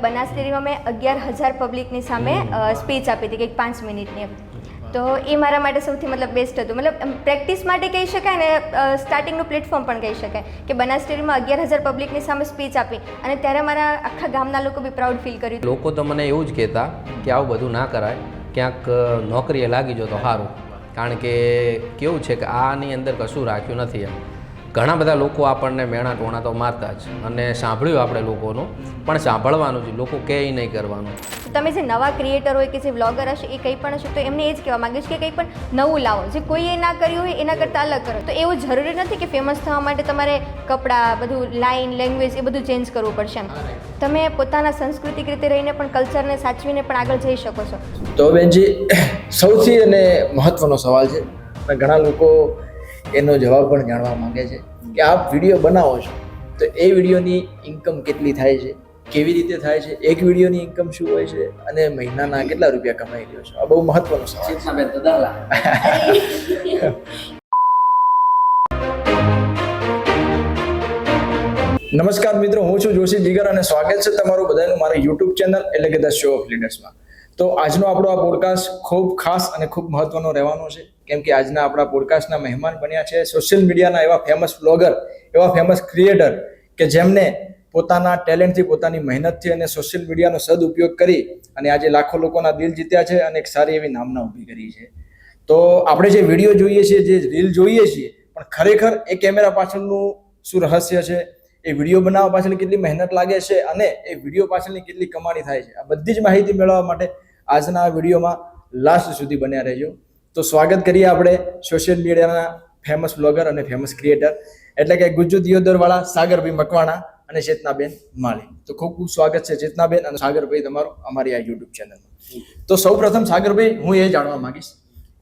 બનાસ ડેરીમાં મેં 11,000 પબ્લિકની સામે સ્પીચ આપી હતી કે 5 મિનિટની. તો એ મારા માટે સૌથી બેસ્ટ હતું. પ્રેક્ટિસ માટે કહી શકાય ને સ્ટાર્ટિંગનું પ્લેટફોર્મ પણ કહી શકાય કે બનાસ ડેરીમાં 11,000 પબ્લિકની સામે સ્પીચ આપી અને ત્યારે મારા આખા ગામના લોકો બી પ્રાઉડ ફીલ કર્યું. લોકો તો મને એવું જ કહેતા કે આવું બધું ના કરાય, ક્યાંક નોકરીએ લાગી જો તો સારું, કારણ કે કેવું છે કે આની અંદર કશું રાખ્યું નથી એમ. ઘણા બધા લોકો આપણને મેણા ટોણા તો મારતા જ, અને સાંભળ્યું આપણે લોકોનું, પણ સાંભળવાનું જ, લોકો કહે નહીં કરવાનું. તમે જે નવા ક્રિએટર હોય કે જે વ્લોગર હશે એ કંઈ પણ હશે તો એમને એ જ કહેવા માંગીશ કે કંઈ પણ નવું લાવો, જે કોઈએ ના કર્યું હોય એના કરતાં અલગ કરો. તો એવું જરૂરી નથી કે ફેમસ થવા માટે તમારે કપડાં, બધું લાઇન, લેંગ્વેજ એ બધું ચેન્જ કરવું પડશે એમ. તમે પોતાના સાંસ્કૃતિક રીતે રહીને પણ કલ્ચરને સાચવીને પણ આગળ જઈ શકો છો. તો બેનજી, સૌથી અને મહત્વનો સવાલ છે અને ઘણા લોકો એનો જવાબ પણ જાણવા માંગે છે કે આપ વિડીયો બનાવો છો તો એ વિડીયોની ઇન્કમ કેટલી થાય છે, કેવી રીતે થાય છે, એક વિડીયોની ઇન્કમ શું હોય છે અને મહિનાના કેટલા રૂપિયા કમાઈ રહ્યો છો? આ બહુ મહત્વનો સવાલ છે. નમસ્કાર મિત્રો, હું છું જોશી જીગર અને સ્વાગત છે તમારું બધાનું મારી યુટ્યુબ ચેનલ એટલે કે ધ શો ઓફ લીડર્સમાં. તો આજનો આપણો આ પોડકાસ્ટ ખૂબ ખાસ અને ખૂબ મહત્વનો રહેવાનો છે, કેમ કે આજના આપણા પોડકાસ્ટના મહેમાન બન્યા છે સોશિયલ મીડિયાના એવા ફેમસ બ્લોગર, એવા ફેમસ ક્રિએટર કે જેમને પોતાના ટેલેન્ટથી, પોતાની મહેનતથી અને સોશિયલ મીડિયાનો સદઉપયોગ કરી અને આજે લાખો લોકોના દિલ જીત્યા છે અને એક સારી એવી નામના ઊભી કરી છે. તો આપણે જે વિડીયો જોઈએ છીએ, જે રીલ જોઈએ છીએ, પણ ખરેખર એ કેમેરા પાછળનું શું રહસ્ય છે, એ વિડીયો બનાવવા પાછળ કેટલી મહેનત લાગે છે અને એ વિડીયો પાછળની કેટલી કમાણી થાય છે, આ બધી જ માહિતી મેળવવા માટે આજના આ વિડીયોમાં લાસ્ટ સુધી બન્યા રહેજો. તો સ્વાગત કરીએ આપણે સોશિયલ મીડિયાના ફેમસ બ્લોગર અને ફેમસ ક્રિએટર એટલે કે ગુજ્જુ દિયોદરવાળા સાગરભાઈ મકવાણા અને ચેતનાબેન માળી. તો ખૂબ ખૂબ સ્વાગત છે ચેતનાબેન અને સાગરભાઈ તમારું અમારી આ યુટ્યુબ ચેનલમાં. તો સૌપ્રથમ સાગરભાઈ, હું એ જાણવા માંગીશ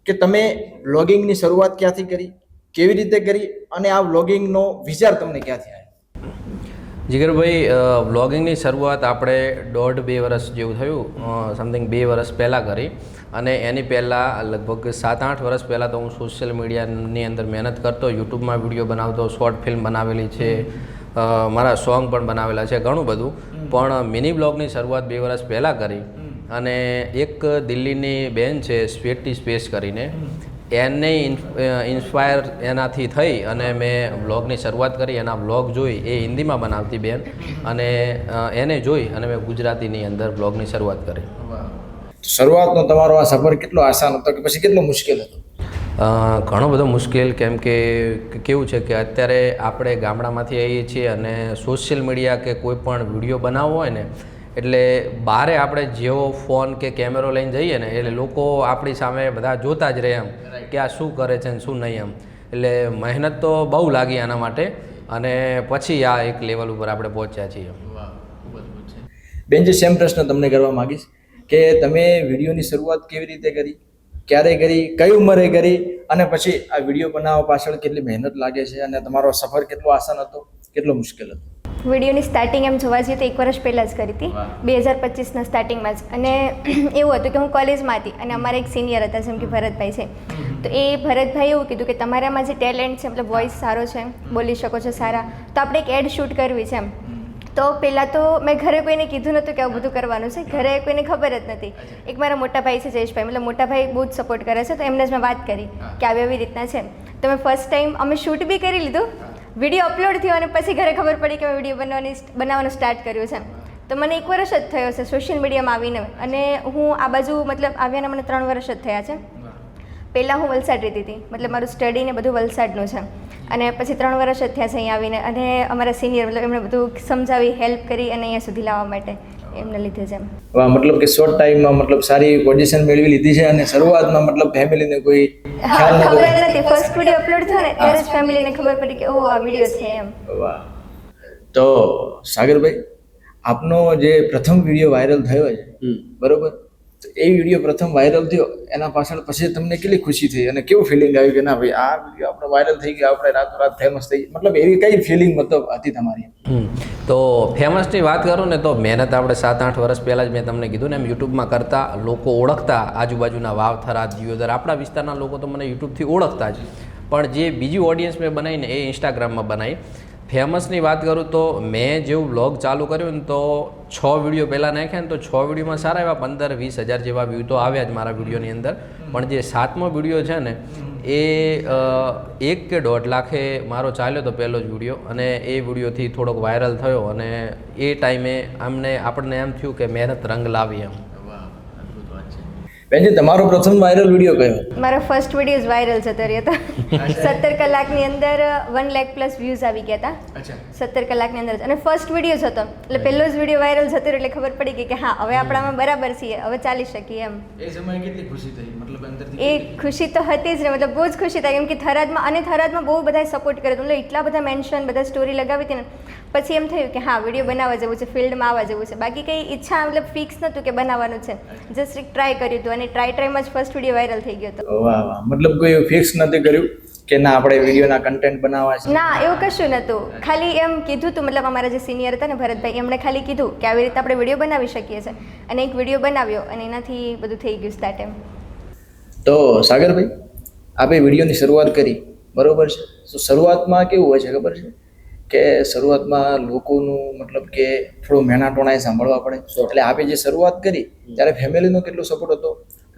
કે તમે વ્લોગિંગની શરૂઆત ક્યાંથી કરી, કેવી રીતે કરી અને આ વ્લોગિંગનો વિચાર તમને ક્યાંથી આવ્યો? જીગરભાઈ, વ્લોગિંગની શરૂઆત આપણે 1.5-2 વર્ષ જેવું થયું, સમથિંગ 2 વર્ષ પહેલાં કરી. અને એની પહેલાં લગભગ 7-8 વર્ષ પહેલાં તો હું સોશિયલ મીડિયાની અંદર મહેનત કરતો, યુટ્યુબમાં વિડીયો બનાવતો, શોર્ટ ફિલ્મ બનાવેલી છે, મારા સોંગ પણ બનાવેલા છે, ઘણું બધું. પણ મિની બ્લોગની શરૂઆત 2 વર્ષ પહેલાં કરી અને એક દિલ્હીની બેન છે સ્વીટી સ્પેસ કરીને, એને ઇન્સ્પાયર એનાથી થઈ અને મેં વ્લોગની શરૂઆત કરી. એના વ્લોગ જોઈ, એ હિન્દીમાં બનાવતી બેન, અને એને જોઈ અને મેં ગુજરાતીની અંદર વ્લોગની શરૂઆત કરી. શરૂઆતનો તમારો આ સફર કેટલો આસાન હતો કે પછી કેટલો મુશ્કેલ હતો? ઘણો બધો મુશ્કેલ, કેમ કે કેવું છે કે અત્યારે આપણે ગામડામાંથી આવીએ છીએ અને સોશિયલ મીડિયા કે કોઈ પણ વિડીયો બનાવવો હોય ને એટલે બહારે આપણે જેવો ફોન કે કેમેરો લઈને જઈએ ને એટલે લોકો આપણી સામે બધા જોતા જ રહે એમ કે આ શું કરે છે ને શું નહીં એમ. એટલે મહેનત તો બહુ લાગી આના માટે અને પછી આ એક લેવલ ઉપર આપણે પહોંચ્યા છીએ. બેન, જે સેમ પ્રશ્ન તમને કરવા માંગીશ કે તમે વિડીયોની શરૂઆત કેવી રીતે કરી, ક્યારે કરી, કઈ ઉંમરે કરી અને પછી આ વિડીયો બનાવવા પાછળ કેટલી મહેનત લાગે છે અને તમારો સફર કેટલો આસાન હતો, કેટલો મુશ્કેલ હતો? વિડીયોની સ્ટાર્ટિંગ એમ જોવા જઈએ તો 1 વર્ષ પહેલાં જ કરી હતી, 2025ના સ્ટાર્ટિંગમાં જ. અને એવું હતું કે હું કોલેજમાં હતી અને અમારા એક સિનિયર હતા જેમ કે ભરતભાઈ છે. તો એ ભરતભાઈ એવું કીધું કે તમારામાં જે ટેલેન્ટ છે, વોઇસ સારો છે, બોલી શકો છો સારા, તો આપણે એક એડ શૂટ કરવી છે એમ. તો પહેલાં તો મેં ઘરે કોઈને કીધું નહોતું કે આવું બધું કરવાનું છે, ઘરે કોઈને ખબર જ નથી. એક મારા મોટા ભાઈ છે જયેશભાઈ, મોટા ભાઈ બહુ જ સપોર્ટ કરે છે, તો એમને જ મેં વાત કરી કે આવી રીતના છે. તો મેં ફર્સ્ટ ટાઈમ અમે શૂટ બી કરી લીધું, વિડીયો અપલોડ થયો અને પછી ઘરે ખબર પડી કે મેં વિડીયો બનાવવાનું સ્ટાર્ટ કર્યું છે. તો મને 1 વર્ષ જ થયો છે સોશિયલ મીડિયામાં આવીને, અને હું આ બાજુ આવ્યાના મને 3 વર્ષ જ થયા છે. પહેલાં હું વલસાડ રહેતી હતી, મારું સ્ટડી ને બધું વલસાડનું છે, અને પછી 3 વર્ષ જ થયા છે અહીંયા આવીને. અને અમારા સિનિયર એમણે બધું સમજાવી, હેલ્પ કરી અને અહીંયા સુધી લાવવા માટે એમને લીધે છે. વાહ, કે શોર્ટ ટાઈમમાં સારી પોઝિશન મેળવી લીધી છે અને શરૂઆતમાં ફેમિલીને કોઈ ખબર નથી. ફર્સ્ટ વિડીયો અપલોડ થયો ને ત્યારે જ ફેમિલીને ખબર પડી કે ઓહ આ વિડીયો છે એમ. વાહ. તો સાગરભાઈ, આપનો જે પ્રથમ વિડીયો વાયરલ થયો છે, બરોબર, તો એ વિડીયો પ્રથમ વાયરલ થયો એના પાછળ પછી તમને કેટલી ખુશી થઈ અને કેવું ફિલિંગ આવ્યું કે ના ભાઈ આ વિડીયો આપણે વાયરલ થઈ ગયો, આપણે રાતોરાત ફેમસ થઈ, એવી કઈ ફિલિંગ હતી તમારી? તો ફેમસની વાત કરું ને તો મહેનત આપણે 7-8 વર્ષ પહેલાં જ મેં તમને કીધું ને એમ યુટ્યુબમાં કરતા, લોકો ઓળખતા, આજુબાજુના વાવથરા, દિયોદર, આપણા વિસ્તારના લોકો તો મને યુટ્યુબથી ઓળખતા જ. પણ જે બીજી ઓડિયન્સ મેં બનાવીને એ ઇન્સ્ટાગ્રામમાં બનાવી. ફેમસની વાત કરું તો મેં જેવું બ્લોગ ચાલુ કર્યું ને તો 6 વિડીયો પહેલાં નાખ્યા ને તો 6 વિડીયોમાં સારા એવા 15-20 હજાર જેવા વ્યૂ તો આવ્યા જ મારા વિડીયોની અંદર. પણ જે 7મો વિડીયો છે ને એ 1 કે 1.5 લાખે મારો ચાલ્યો તો પહેલો જ વિડીયો, અને એ વિડીયોથી થોડોક વાયરલ થયો, અને એ ટાઈમે આપણને એમ થયું કે મહેનત રંગ લાવી એમ. બેનજી, તમારો પ્રથમ વાયરલ વિડીયો કયો? મારો ફર્સ્ટ વિડીયો જ વાયરલ જતો રહ્યો હતો. 17 કલાકની અંદર 1 લાખ પ્લસ વ્યૂઝ આવી ગયા હતા. અચ્છા. 17 કલાકની અંદર જ. અને ફર્સ્ટ વિડીયો જ હતો એટલે પહેલો જ વિડીયો વાયરલ જતો રહ્યો એટલે ખબર પડી ગઈ કે હા હવે આપણામાં બરાબર છીએ, હવે ચાલી શકીએ એમ. એ સમયે કેટલી ખુશી થઈ? મતલબ અંદરથી એ ખુશી તો હતી જ ને, મતલબ બહુ જ ખુશી થાય કેમ કે થરાદમાં બહુ બધાએ સપોર્ટ કર્યો હતો. મતલબ એટલા બધા મેન્શન, બધા સ્ટોરી લગાવી હતી ને, પછી એમ થયું કે હા વિડીયો બનાવવા જવું છે, ફિલ્ડમાં આવવા જવું છે. બાકી કંઈ ઈચ્છા મતલબ ફિક્સ નહોતું કે બનાવવાનું છે, જસ્ટ એક ટ્રાય કર્યું હતું, અને ટ્રાયમાં જ ફર્સ્ટ વિડીયો વાયરલ થઈ ગયો હતો. વાહ વાહ, મતલબ કોઈ ફિક્સ નથી કર્યું કે ના આપણે વિડીયોના કન્ટેન્ટ બનાવવા છે? ના, એવું કશું નહોતું. ખાલી એમ કીધું હતું, મતલબ અમારા જે સિનિયર હતા ને ભરતભાઈ, એમણે ખાલી કીધું કે આવી રીતે આપણે વિડીયો બનાવી શકીએ છીએ, અને એક વિડીયો બનાવ્યો અને એનાથી બધું થઈ ગયું સ્ટાર્ટ એમ. તો સાગરભાઈ, આપણે વિડીયોની શરૂઆત કરી, બરોબર છે? તો શરૂઆતમાં કેવું હોય છે ખબર છે કે શરૂઆતમાં લોકોનું મતલબ કે થોડું મહેનાટોણાએ સાંભળવા પડે. એટલે આપણે જે શરૂઆત કરી ત્યારે ફેમિલીનો કેટલો સપોર્ટ હતો,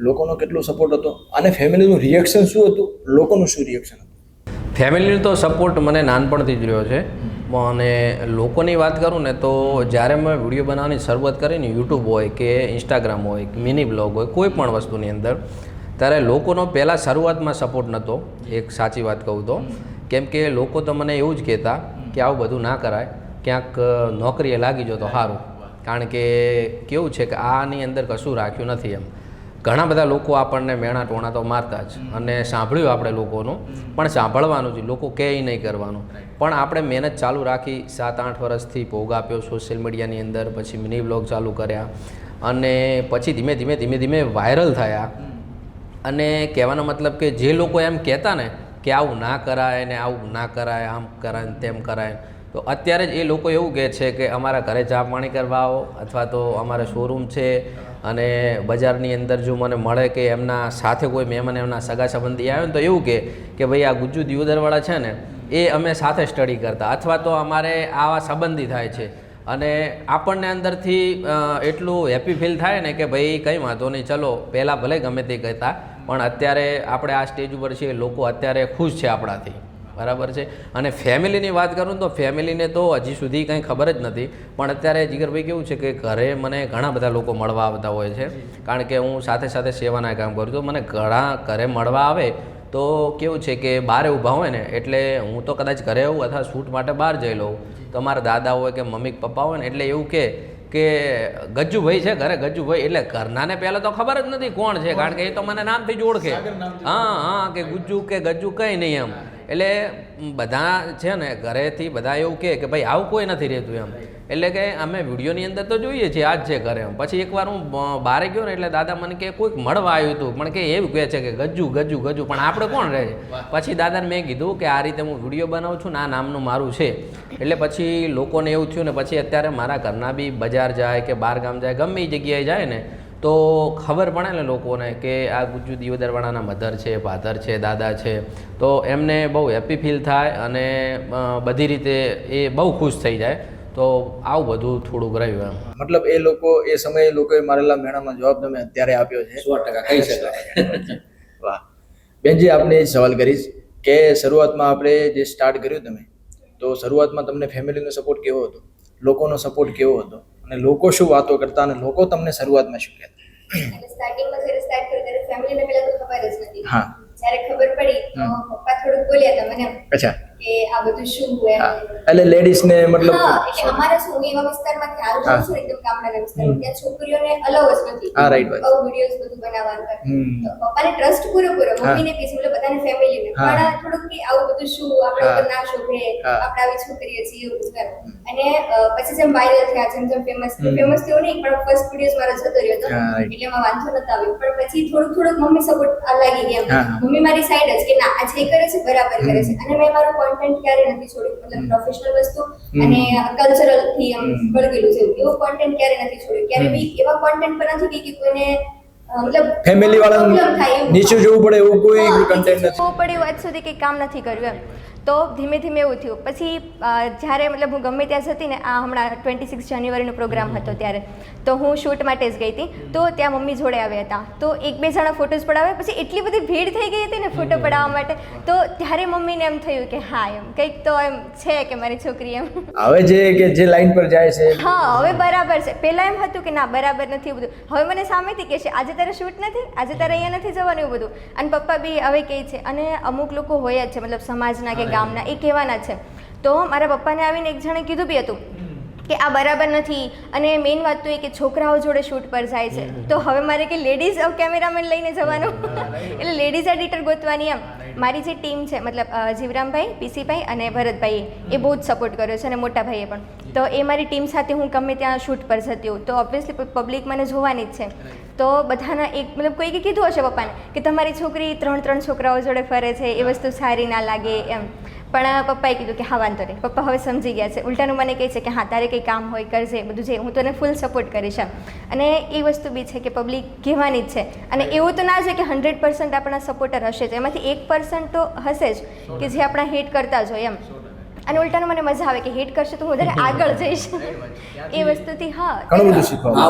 લોકોનો કેટલો સપોર્ટ હતો, અને ફેમિલીનું રિએક્શન શું હતું, લોકોનું શું રિએક્શન હતું? ફેમિલીનો તો સપોર્ટ મને નાનપણથી જ રહ્યો છે. અને લોકોની વાત કરું ને તો જ્યારે મેં વિડીયો બનાવવાની શરૂઆત કરી ને, યુટ્યુબ હોય કે ઇન્સ્ટાગ્રામ હોય કે મિની બ્લોગ હોય, કોઈ પણ વસ્તુની અંદર, ત્યારે લોકોનો પહેલાં શરૂઆતમાં સપોર્ટ નહોતો. એક સાચી વાત કહું તો, કેમ કે લોકો તો મને એવું જ કહેતા કે આવું બધું ના કરાય, ક્યાંક નોકરીએ લાગી જો તો સારું, કારણ કે કેવું છે કે આની અંદર કશું રાખ્યું નથી એમ. ઘણા બધા લોકો આપણને મેણા ટોણા તો મારતા જ, અને સાંભળ્યું આપણે લોકોનું, પણ સાંભળવાનું જ, લોકો કહે નહીં કરવાનું. પણ આપણે મહેનત ચાલુ રાખી, 7-8 વર્ષથી ભોગ આપ્યો સોશિયલ મીડિયાની અંદર, પછી મિની બ્લોગ ચાલુ કર્યા, અને પછી ધીમે ધીમે વાયરલ થયા. અને કહેવાનો મતલબ કે જે લોકો એમ કહેતા ને કે આવું ના કરાય ને આવું ના કરાય, આમ કરાય ને તેમ કરાય, તો અત્યારે જ એ લોકો એવું કહે છે કે અમારા ઘરે ચા પાણી કરવા આવો, અથવા તો અમારે શોરૂમ છે, અને બજારની અંદર જો મને મળે કે એમના સાથે કોઈ મહેમાન, એમના સગા સંબંધી આવે ને, તો એવું કે ભાઈ આ ગુજ્જુ દિયોદરવાળા છે ને એ અમે સાથે સ્ટડી કરતા, અથવા તો અમારે આવા સંબંધી થાય છે. અને આપણને અંદરથી એટલું હેપી ફીલ થાય ને કે ભાઈ કંઈ વાંધો નહીં, ચલો પહેલાં ભલે ગમે તે કહેતા, પણ અત્યારે આપણે આ સ્ટેજ ઉપર છીએ, લોકો અત્યારે ખુશ છે આપણાથી, બરાબર છે. અને ફેમિલીની વાત કરું તો ફેમિલીને તો હજી સુધી કંઈ ખબર જ નથી, પણ અત્યારે જીગરભાઈ કેવું છે કે ઘરે મને ઘણા બધા લોકો મળવા આવતા હોય છે, કારણ કે હું સાથે સાથે સેવાના કામ કરું છું. મને ઘણા ઘરે મળવા આવે તો કેવું છે કે બહાર ઊભા હોય ને, એટલે હું તો કદાચ ઘરે આવું અથવા શૂટ માટે બહાર જઈ લઉં, તો મારા દાદા હોય કે મમ્મી પપ્પા હોય ને, એટલે એવું કે ગજ્જુભાઈ છે ઘરે, ગજ્જુભાઈ, એટલે ઘરનાને પહેલાં તો ખબર જ નથી કોણ છે, કારણ કે એ તો મને નામથી જ ઓળખે. હા, કે ગુજ્જુ કે ગજ્જુ કંઈ નહીં એમ. એટલે બધા છે ને ઘરેથી બધા એવું કે ભાઈ આવું કોઈ નથી રહેતું એમ. એટલે કે અમે વિડીયોની અંદર તો જોઈએ છીએ આ જ છે ઘરે એમ. પછી એકવાર હું બહાર ગયો ને, એટલે દાદા મને કે કોઈક મળવા આવ્યું હતું, પણ કે એવું કહે છે કે ગજ્જુ, પણ આપણે કોણ રહે છે? પછી દાદાને મેં કીધું કે આ રીતે હું વિડીયો બનાવું છું ને આ નામનું મારું છે. એટલે પછી લોકોને એવું થયું ને, પછી અત્યારે મારા ઘરના બી બજાર જાય કે બહાર ગામ જાય, ગમે એ જગ્યાએ જાય ને, તો ખબર પડે ને લોકોને કે આ ગુજ્જુ દિયોદરવાળાના મધર છે, ફાધર છે, દાદા છે, તો એમને બહુ હેપી ફીલ થાય, અને બધી રીતે એ બહુ ખુશ થઈ જાય. તો આવું બધું થોડુંક રહ્યું એમ. મતલબ એ લોકો એ સમયે લોકોએ મારેલા મેણાનો જવાબ તમે અત્યારે આપ્યો છે. 100% કહી શકાય. વાહ. બેનજી, આપને એ સવાલ કરીશ કે શરૂઆતમાં આપણે જે સ્ટાર્ટ કર્યું તમે, તો શરૂઆતમાં તમને ફેમિલીનો સપોર્ટ કેવો હતો, લોકોનો સપોર્ટ કેવો હતો, અને લોકો શું વાતો કરતા, અને લોકો તમને શરૂઆતમાં શું કહેતા? એટલે સ્ટાર્ટિંગમાં જ્યારે સ્ટાર્ટ કર્યું ત્યારે ફેમિલીને પહેલા તો ખબર જ નથી. હા. જ્યારે ખબર પડી તો પપ્પા થોડુંક બોલ્યા હતા મને અચ્છા. કે આ બધું શું હોય. એટલે લેડીઝ ને મતલબ હા, એટલે અમારે શું, હું એવા વિસ્તારમાંથી હાલ જાઉં છું, એકદમ ગામડાના વિસ્તારમાં, ત્યાં છોકરીઓને અલાઉ જ નથી હા, રાઈટ વાત. આવું વિડીયોઝ બધું બનાવવાનું. તો પપ્પાને ટ્રસ્ટ પૂરેપૂરો, મમ્મીને પીસ, એટલે બધાને ફેમિલીને, પણ થોડુંક કે આવું બધું શું, આપણે ઉપર ના શોભે, આપણે આવી છોકરીઓ છીએ એવું બધું. અને પછી જેમ વાયરલ થયા, જેમ ફેમસ થયો નહીં, પણ ફર્સ્ટ વિડીયોઝ મારો જતો રહ્યો હતો, એટલે એમાં વાંધો નતો આવ્યો. પણ પછી થોડુંક મમ્મી સપોર્ટ લાગી ગયા, મમ્મી મારી સાઈડ જ કે ના આ જે કરે છે બરાબર કરે છે. અને મેં મારું કોન્ટેન્ટ ક્યારે નથી છોડ્યું, મતલબ પ્રોફેશનલ વસ્તુ અને કલ્ચરલ થી આમ વળગેલું છે, એવું કોન્ટેન્ટ ક્યારે નથી છોડ્યું. ક્યારે બી એવા કોન્ટેન્ટ પર નથી કે કોઈને મતલબ ફેમિલી વાળાને નીચે જોવું પડે એવું કોઈ કન્ટેન્ટ નથી જોવું પડે વાત સુધી કંઈ કામ નથી કર્યું એમ. તો ધીમે ધીમે એવું થયું. પછી જ્યારે મતલબ હું ગમે ત્યાં જતી ને, આ હમણાં 26 જાન્યુઆરીનો પ્રોગ્રામ હતો ત્યારે, તો હું શૂટ માટે જ ગઈ હતી. તો ત્યાં મમ્મી જોડે આવ્યા હતા, તો એક બે જણા ફોટોઝ પડાવ્યા. પછી એટલી બધી ભીડ થઈ ગઈ હતી ને ફોટો પડાવવા માટે, તો ત્યારે મમ્મીને એમ થયું કે હા એમ કંઈક તો એમ છે કે મારી છોકરી એમ. હવે જે લાઈન પર જાય છે, હા હવે બરાબર છે. પહેલાં એમ હતું કે ના બરાબર નથી બધું. હવે મને સામેથી કહે છે આજે તારે શૂટ નથી, આજે તારે અહીંયા નથી જવાનું, એવું બધું. અને પપ્પા બી હવે કહે છે. અને અમુક લોકો હોય જ છે મતલબ સમાજના કે ગામના, એ કહેવાના છે. તો મારા પપ્પાને આવીને એક જણે કીધું બી હતું કે આ બરાબર નથી. અને મેઇન વાત તો એ કે છોકરાઓ જોડે શૂટ પર જાય છે, તો હવે મારે કે લેડીઝ કેમેરામેન લઈને જવાનું, એટલે લેડીઝ એડિટર ગોતવાની. એમ મારી જે ટીમ છે મતલબ જીવરામભાઈ, પીસીભાઈ અને ભરતભાઈએ એ બહુ જ સપોર્ટ કર્યો છે, અને મોટા ભાઈએ પણ. તો એ મારી ટીમ સાથે હું ગમે ત્યાં શૂટ પર જતી હોઉં, તો ઓબ્વિયસલી પબ્લિક મને જોવાની જ છે. તો બધાના એક મતલબ કોઈકે કીધું હશે પપ્પાને કે તમારી છોકરી 3 છોકરાઓ જોડે ફરે છે, એ વસ્તુ સારી ના લાગે એમ. પણ પપ્પાએ કીધું કે હા વાંધો નહીં, પપ્પા હવે સમજી ગયા છે. ઉલટાનું મને કહે છે કે હા તારે કંઈ કામ હોય કરજે, બધું જે હું તને ફૂલ સપોર્ટ કરીશ એમ. અને એ વસ્તુ બી છે કે પબ્લિક કહેવાની જ છે. અને એવું તો ના છે કે 100% આપણા સપોર્ટર હશે જ, એમાંથી 1% તો હશે જ કે જે આપણા હેટ કરતા જ હોય એમ. અને ઉલટાનું મને મજા આવે કે હેટ કરશે તો હું વધારે આગળ જઈશ એ વસ્તુથી. હા ઘણું બધું શીખવા.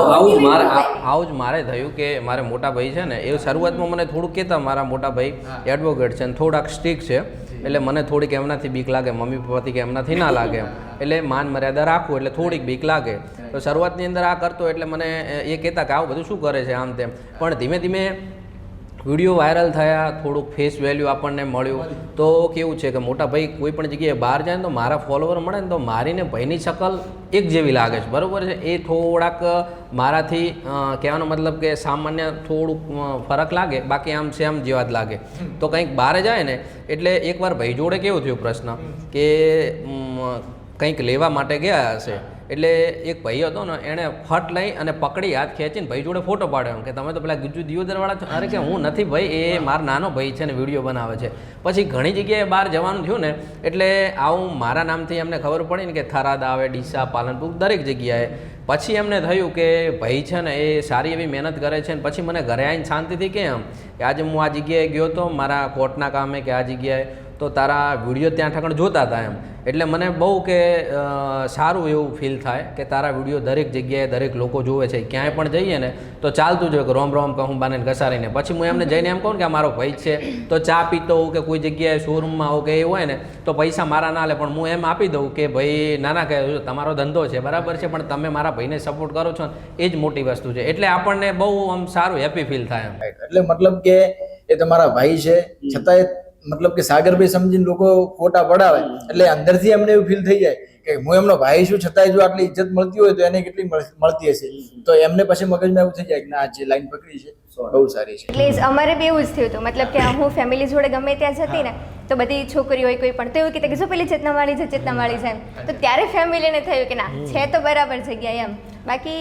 આવું જ મારે થયું કે મારે મોટા ભાઈ છે ને, એ શરૂઆતમાં મને થોડુંક કહેતા મારા મોટા ભાઈ એડવોકેટ છે અને થોડાક સ્ટ્રિક્ટ છે, એટલે મને થોડીક એમનાથી બીક લાગે, મમ્મી પપ્પાથી કે એમનાથી ના લાગે, એટલે માન મર્યાદા રાખવું એટલે થોડીક બીક લાગે. તો શરૂઆતની અંદર આ કરતો એટલે મને એ કહેતા કે આવું બધું શું કરે છે આમ તેમ. પણ ધીમે ધીમે વિડીયો વાયરલ થયા, થોડુંક ફેસ વેલ્યુ આપણને મળ્યું, તો કેવું છે કે મોટા ભાઈ કોઈ પણ જગ્યાએ બહાર જાય ને તો મારા ફોલોવર મળે ને તો મારીને ભાઈની શકલ એક જેવી લાગે છે, બરાબર છે. એ થોડાક મારાથી કહેવાનો મતલબ કે સામાન્ય થોડુંક ફરક લાગે, બાકી આમ સેમ જેવા જ લાગે. તો કંઈક બહાર જાય ને એટલે એકવાર ભાઈ જોડે કેવું થયું પ્રશ્ન કે કંઈક લેવા માટે ગયા હશે, એટલે એક ભાઈ હતો ને, એણે ફટ લઈ અને પકડી હાથ ખેંચીને ભાઈ જોડે ફોટો પાડ્યો કે તમે તો પેલા ગુજ્જુ દિયોદરવાળા છો. અરે કે હું નથી ભાઈ, એ મારો નાનો ભાઈ છે ને વિડીયો બનાવે છે. પછી ઘણી જગ્યાએ બહાર જવાનું થયું ને, એટલે આવું મારા નામથી એમને ખબર પડી ને કે થરાદ આવે, ડીસા, પાલનપુર, દરેક જગ્યાએ. પછી એમને થયું કે ભાઈ છે ને એ સારી એવી મહેનત કરે છે. ને પછી મને ઘરે આવીને શાંતિથી કેમ કે આજે હું આ જગ્યાએ ગયો હતો મારા કોર્ટના કામે કે આ જગ્યાએ, તો તારા વિડીયો ત્યાં ઠાકણ જોતા હતા એમ. એટલે મને બહુ કે સારું એવું ફીલ થાય કે તારા વિડીયો દરેક જગ્યાએ દરેક લોકો જોવે છે. ક્યાંય પણ જઈએ ને તો ચાલતું જ હોય કે રોમ રોમ કહું બાને ઘસારીને. પછી હું એમને જઈને એમ કહું કે આ મારો ભાઈ છે, તો ચા પીતો હોઉં કે કોઈ જગ્યાએ શોરૂમમાં હોઉં કે એ હોય ને તો પૈસા મારા ના લે, પણ હું એમ આપી દઉં કે ભાઈ નાના કહે તમારો ધંધો છે બરાબર છે, પણ તમે મારા ભાઈને સપોર્ટ કરો છો ને એ જ મોટી વસ્તુ છે. એટલે આપણને બહુ આમ સારું હેપી ફીલ થાય એમ. એટલે મતલબ કે એ તમારા ભાઈ છે છતાંય મતલબ કે સાગરભાઈ સમજીને લોકો ફોટા પડાવે એટલે અંદરથી એમને એવું ફીલ થઈ જાય કે હું એમનો ભાઈ છું, છતાંય જો આટલી ઇજ્જત મળતી હોય તો એને કેટલી મળતી હશે. તો એમને પછી મગજમાં એવું થઈ જાય કે ના આ જે લાઈન પકડી છે બહુ સારી છે. એટલે અમારે બી એવું જ થયું હતું. મતલબ કે હું ફેમિલી જોડે ગમે ત્યાં જતી ને તો બધી છોકરી હોય કોઈ પણ તો એવું કહેતા કે જો પેલી ચેતનાવાળી છે, ચેતનાવાળી છે એમ. તો ત્યારે ફેમિલીને થયું કે ના છે તો બરાબર જગ્યાએ એમ. બાકી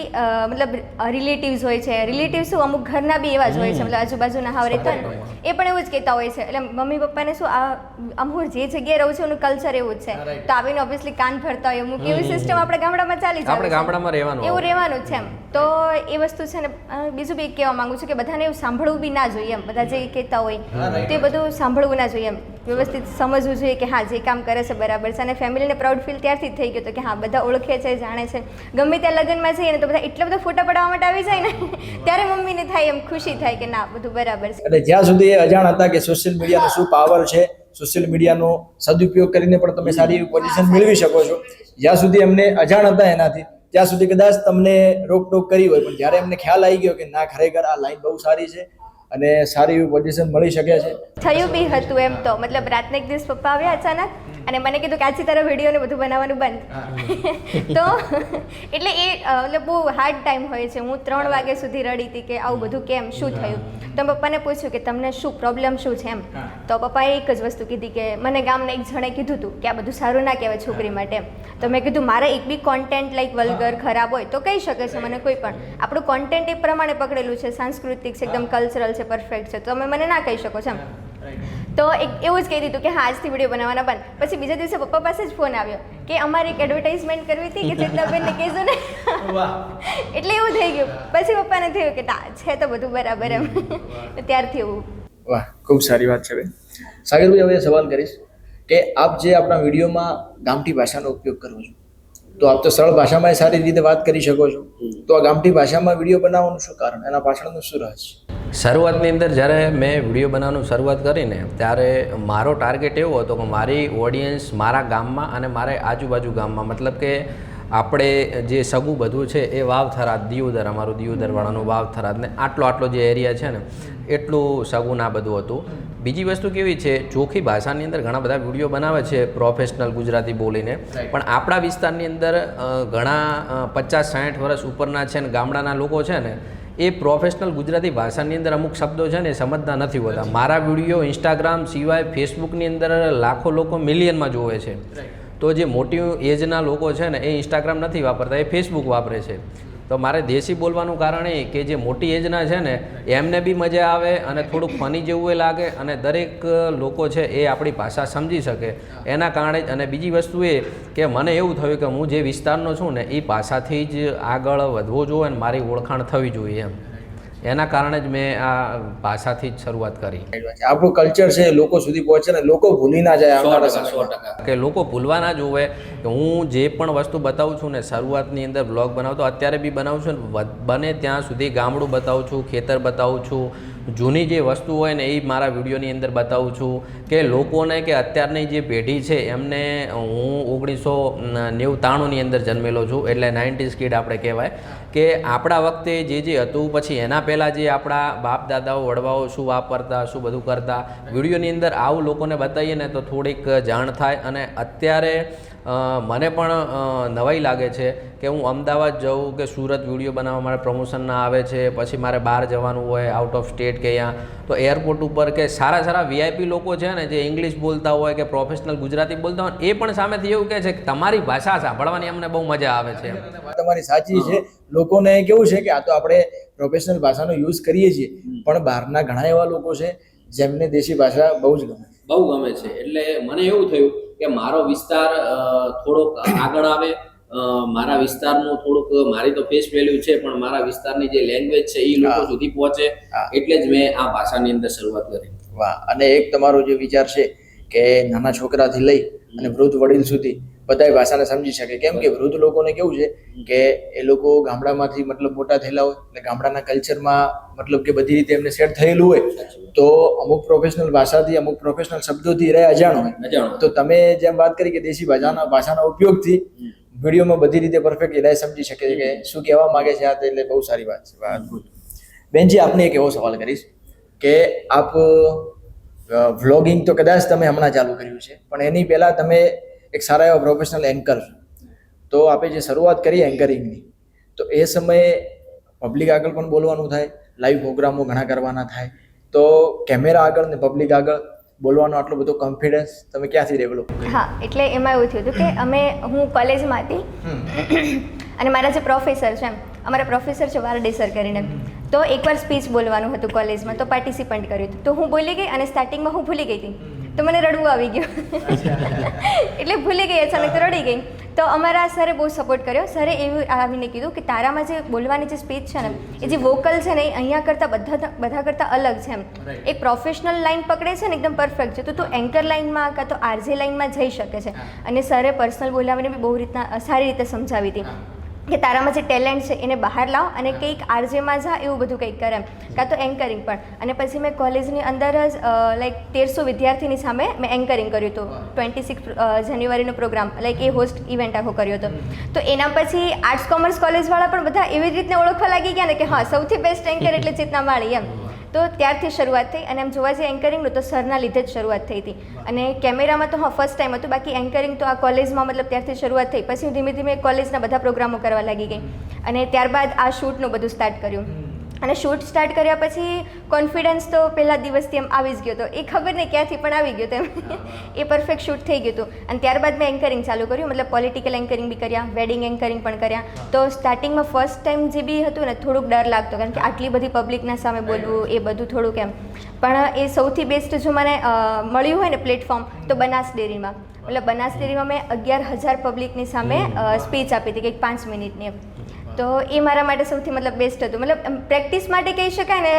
મતલબ રિલેટિવ્સ હોય છે, રિલેટિવ્સ શું અમુક ઘરના બી એવા જ હોય છે, મતલબ આજુબાજુના હાવ રહેતા હોય ને એ પણ એવું જ કહેતા હોય છે. એટલે મમ્મી પપ્પાને શું આ હું જે જગ્યાએ રહું છું એનું કલ્ચર એવું જ છે, તો આવીને ઓબ્વિયસલી કાન ભરતા હોય અમુક એવી સિસ્ટમ આપણે ગામડામાં ચાલી જાય, આપણે ગામડામાં રહેવાનું એવું રહેવાનું જ છે એમ. તો એ વસ્તુ છે ને બીજું બી કહેવા માંગુ છું કે બધાને એવું સાંભળવું બી ના જોઈએ એમ. બધા જે કહેતા હોય તે બધું સાંભળવું ના જોઈએ એમ. વ્યવસ્થિત સમજવું જોઈએ કે હા જે કામ કરે છે બરાબર છે. અને ફેમિલીને પ્રાઉડ ફીલ ત્યારથી જ થઈ ગયું હતું કે હા બધા ઓળખે છે, જાણે છે. ગમે ત્યાં લગ્નમાં જઈએ ને તો બધા એટલા બધા ફોટા પડાવવા માટે આવી જાય ને ત્યારે મમ્મીને થાય એમ ખુશી થાય કે ના બધું બરાબર છે. એટલે જ્યાં સુધી એ અજાણ હતા કે સોશિયલ મીડિયાનો શું પાવર છે, સોશિયલ મીડિયાનો સદુપયોગ કરીને પણ તમે સારી એવી પોઝિશન મેળવી શકો છો, જ્યાં સુધી એમને અજાણ હતા એનાથી ત્યાં સુધી કદાચ તમને રોકટોક કરી હોય, પણ જ્યારે એમને ખ્યાલ આવી ગયો કે ના ખરેખર આ લાઈન બહુ સારી છે અને સારી એવી પોઝિશન મળી શકે છે. થયું બી હતું એમ. તો મતલબ રાતને એક દિવસ પપ્પા આવ્યા અચાનક અને મને કીધું કે આજથી તારા વિડીયો ને બધું બનાવવાનું બંધ. તો એટલે એ એટલે બહુ હાર્ડ ટાઈમ હોય છે. હું 3 વાગ્યા સુધી રડી હતી કે આવું બધું કેમ, શું થયું. તો પપ્પાને પૂછ્યું કે તમને શું પ્રોબ્લેમ શું છે એમ. તો પપ્પાએ એક જ વસ્તુ કીધી કે મને ગામને એક જણે કીધું હતું કે આ બધું સારું ના કહેવાય છોકરી માટે એમ. તો મેં કીધું મારે એક બી કોન્ટેન્ટ લાઈક વલ્ગર ખરાબ હોય તો કહી શકે છે મને કોઈ પણ, આપણું કોન્ટેન્ટ એ પ્રમાણે પકડેલું છે, સાંસ્કૃતિક છે, એકદમ કલ્ચરલ છે, પરફેક્ટ છે, તો તમે મને ના કહી શકો છો એમ. તો એક એવું જ કહી દીધું કે હા આજથી વિડીયો બનાવવાના બંધ. પછી બીજા દિવસે પપ્પા પાસે જ ફોન આવ્યો કે અમારે એક એડવર્ટાઇઝમેન્ટ કરવી હતી કે ચેતનાબેનને કહેજો ને. એટલે એવું થઈ ગયું. પછી પપ્પાને થયું કે ના છે તો બધું બરાબર એમ. ત્યારથી એવું. વાહ, ખૂબ સારી વાત છે ભાઈ. સાગરભાઈ હવે સવાલ કરીશ કે આપ જે આપણા વિડીયોમાં ગામઠી ભાષાનો ઉપયોગ કરો છો, તો આપ તો સરળ ભાષામાં સારી રીતે વાત કરી શકો છો, તો આ ગામઠી ભાષામાં વિડીયો બનાવવાનું શું કારણ, એના પાછળનું શું રહસ્ય? શરૂઆતની અંદર જ્યારે મેં વિડીયો બનાવવાનું શરૂઆત કરીને ત્યારે મારો ટાર્ગેટ એવો હતો કે મારી ઓડિયન્સ મારા ગામમાં અને મારે આજુબાજુ ગામમાં, મતલબ કે આપણે જે સગું બધું છે એ વાવ થરાદ, દિયોદર, અમારું દિયોદરવાળાનું વાવ થરાદ ને આટલો જે એરિયા છે ને એટલું સગું ના બધું હતું. બીજી વસ્તુ કેવી છે, ચોખ્ખી ભાષાની અંદર ઘણા બધા વિડીયો બનાવે છે પ્રોફેશનલ ગુજરાતી બોલીને, પણ આપણા વિસ્તારની અંદર ઘણા 50-60 વર્ષ ઉપરના છે ને ગામડાના લોકો છે ને એ પ્રોફેશનલ ગુજરાતી ભાષાની અંદર અમુક શબ્દો છે ને એ સમજતા નથી હોતા. મારા વિડીયો ઇન્સ્ટાગ્રામ સિવાય ફેસબુકની અંદર લાખો લોકો મિલિયનમાં જોવે છે, તો જે મોટી એજના લોકો છે ને એ ઇન્સ્ટાગ્રામ નથી વાપરતા, એ ફેસબુક વાપરે છે. તો મારે દેશી બોલવાનું કારણ એ કે જે મોટી એજના છે ને એમને બી મજા આવે અને થોડુંક ફની જેવું એ લાગે અને દરેક લોકો છે એ આપણી ભાષા સમજી શકે એના કારણે જ. અને બીજી વસ્તુ એ કે મને એવું થયું કે હું જે વિસ્તારનો છું ને એ ભાષાથી જ આગળ વધવો જોઈએ અને મારી ઓળખાણ થવી જોઈએ એમ, એના કારણે જ મેં આ ભાષાથી જ શરૂઆત કરી. આપણું કલ્ચર છે લોકો સુધી પહોંચે ને લોકો ભૂલી ના જાય આવનારા 100% કે લોકો ભૂલવા ના જોવે કે હું જે પણ વસ્તુ બતાવું છું ને શરૂઆતની અંદર બ્લોગ બનાવતો, અત્યારે બી બનાવું છું ને બને ત્યાં સુધી ગામડું બતાવું છું, ખેતર બતાવું છું, જૂની જે વસ્તુ હોય ને એ મારા વિડીયોની અંદર બતાવું છું કે લોકોને કે અત્યારની જે પેઢી છે એમને, હું 1993ની અંદર જન્મેલો છું એટલે 90s કિડ આપણે કહેવાય, કે આપણા વખતે જે હતું પછી એના પહેલાં જે આપણા બાપ દાદાઓ વડવાઓ શું વાપરતા, શું બધું કરતા, વિડીયોની અંદર આવું લોકોને બતાવીએ ને તો થોડીક જાણ થાય. અને અત્યારે મને પણ નવાઈ લાગે છે કે હું અમદાવાદ જાઉં કે સુરત વિડીયો બનાવવા મારે પ્રમોશનના આવે છે, પછી મારે બહાર જવાનું હોય આઉટ ઓફ સ્ટેટ કે અહીંયા, તો એરપોર્ટ ઉપર કે સારા VIP લોકો છે ને જે ઇંગ્લિશ બોલતા હોય કે પ્રોફેશનલ ગુજરાતી બોલતા હોય એ પણ સામેથી એવું કહે છે કે તમારી ભાષા સાંભળવાની અમને બહુ મજા આવે છે. તમારી સાચી છે. લોકોને કેવું છે કે આ તો આપણે પ્રોફેશનલ ભાષાનો યુઝ કરીએ છીએ, પણ બહારના ઘણા એવા લોકો છે જેમને દેશી ભાષા બહુ ગમે છે. એટલે મને એવું થયું કે મારો વિસ્તાર થોડોક આગળ આવે, મારા વિસ્તારનું થોડુંક, મારી તો ફેસ વેલ્યુ છે પણ મારા વિસ્તારની જે લેંગ્વેજ છે એ લોકો સુધી પહોંચે, એટલે જ મેં આ ભાષાની અંદર શરૂઆત કરી. વાહ! અને એક તમારો જે વિચાર છે કે નાના છોકરાથી લઈ અને વૃદ્ધ વડીલ સુધી બધા ભાષાને સમજી શકે, કેમ કે વૃદ્ધ લોકોને કેવું છે કે એ લોકો ગામડામાંથી મતલબ મોટા થયેલા હોય એટલે ગામડાના કલ્ચરમાં મતલબ કે બધી રીતે એમને સેટ થયેલું હોય, તો અમુક પ્રોફેશનલ ભાષાથી, અમુક પ્રોફેશનલ શબ્દોથી રહે અજાણ હોય. તો તમે જેમ વાત કરી કે દેશી ભાષાના ઉપયોગથી વિડીયોમાં બધી રીતે પરફેક્ટ એ સમજી શકે કે શું કહેવા માંગે છે આ, એટલે બહુ સારી વાત છે. અદભુત. બેનજી, આપને એક એવો સવાલ કરીશ કે આપ વ્લોગિંગ તો કદાચ તમે હમણાં ચાલુ કર્યું છે, પણ એની પહેલાં તમે એક સારા એવા પ્રોફેશનલ એન્કર છો, તો આપણે જે શરૂઆત કરી એન્કરિંગની, તો એ સમયે પબ્લિક આગળ પણ બોલવાનું થાય, લાઈવ પ્રોગ્રામો ઘણા કરવાના થાય, તો કેમેરા આગળ ને પબ્લિક આગળ બોલવાનો આટલો બધો કોન્ફિડન્સ તમે ક્યાંથી ડેવલપ કર્યો? હા, એટલે એમાં એવું થયું હતું કે હું કોલેજમાં હતી અને મારા જે પ્રોફેસર છે, અમારા પ્રોફેસર છે વારડે સર કરીને, તો એકવાર સ્પીચ બોલવાનું હતું કોલેજમાં, તો પાર્ટિસિપન્ટ કર્યું હતું, તો હું બોલી ગઈ અને સ્ટાર્ટિંગમાં હું ભૂલી ગઈ હતી, તો મને રડવું આવી ગયું એટલે ભૂલી ગઈ, અચાનક તો રડી ગઈ. તો અમારા સરે બહુ સપોર્ટ કર્યો. સરે એવું આવીને કીધું કે તારામાં જે બોલવાની જે સ્પીચ છે ને, એ જે વોકલ છે ને એ અહીંયા કરતાં બધા કરતાં અલગ છે એમ, એક પ્રોફેશનલ લાઈન પકડે છે ને એકદમ પરફેક્ટ છે, તો તું એન્કર લાઈનમાં કાં તો આરજે લાઈનમાં જઈ શકે છે. અને સરે પર્સનલ બોલાવીને બી બહુ રીતના સારી રીતે સમજાવી હતી કે તારામાં જે ટેલેન્ટ છે એને બહાર લાવ અને કંઈક આરજેમાં જા, એવું બધું કંઈક કરે એમ, કાં તો એન્કરિંગ પણ. અને પછી મેં કોલેજની અંદર જ લાઈક 1300 વિદ્યાર્થીની સામે મેં એન્કરિંગ કર્યું હતું 26 જાન્યુઆરીનો પ્રોગ્રામ, લાઈક એ હોસ્ટ ઇવેન્ટ આખો કર્યો હતો. તો એના પછી આર્ટ્સ કોમર્સ કોલેજવાળા પણ બધા એવી જ રીતે ઓળખવા લાગી ગયા ને કે હા સૌથી બેસ્ટ એન્કર એટલે ચેતના માળી એમ. તો ત્યારથી શરૂઆત થઈ. અને એમ જોવા જઈએ એન્કરિંગનું તો સરના લીધે જ શરૂઆત થઈ હતી. અને કેમેરામાં તો હા ફર્સ્ટ ટાઈમ હતું, બાકી એન્કરિંગ તો આ કોલેજમાં મતલબ ત્યારથી શરૂઆત થઈ. પછી ધીમે ધીમે કોલેજના બધા પ્રોગ્રામો કરવા લાગી ગઈ અને ત્યારબાદ આ શૂટનું બધું સ્ટાર્ટ કર્યું. અને શૂટ સ્ટાર્ટ કર્યા પછી કોન્ફિડન્સ તો પહેલા દિવસથી એમ આવી જ ગયો હતો, એ ખબર નહીં ક્યાંથી પણ આવી ગયો હતો એમ, એ પરફેક્ટ શૂટ થઈ ગયું હતું. અને ત્યારબાદ મેં એન્કરિંગ ચાલુ કર્યું, મતલબ પોલિટિકલ એન્કરિંગ બી કર્યા, વેડિંગ એન્કરિંગ પણ કર્યા. તો સ્ટાર્ટિંગમાં ફર્સ્ટ ટાઈમ જે બી હતું ને થોડુંક ડર લાગતો, કારણ કે આટલી બધી પબ્લિકના સામે બોલવું એ બધું થોડુંક એમ. પણ એ સૌથી બેસ્ટ જો મને મળ્યું હોય ને પ્લેટફોર્મ, તો બનાસ ડેરીમાં, મતલબ બનાસ ડેરીમાં મેં 11,000 પબ્લિકની સામે સ્પીચ આપી હતી કંઈક 5 મિનિટની એમ. તો એ મારા માટે સૌથી મતલબ બેસ્ટ હતું. મતલબ પ્રેક્ટિસ માટે કહી શકાય ને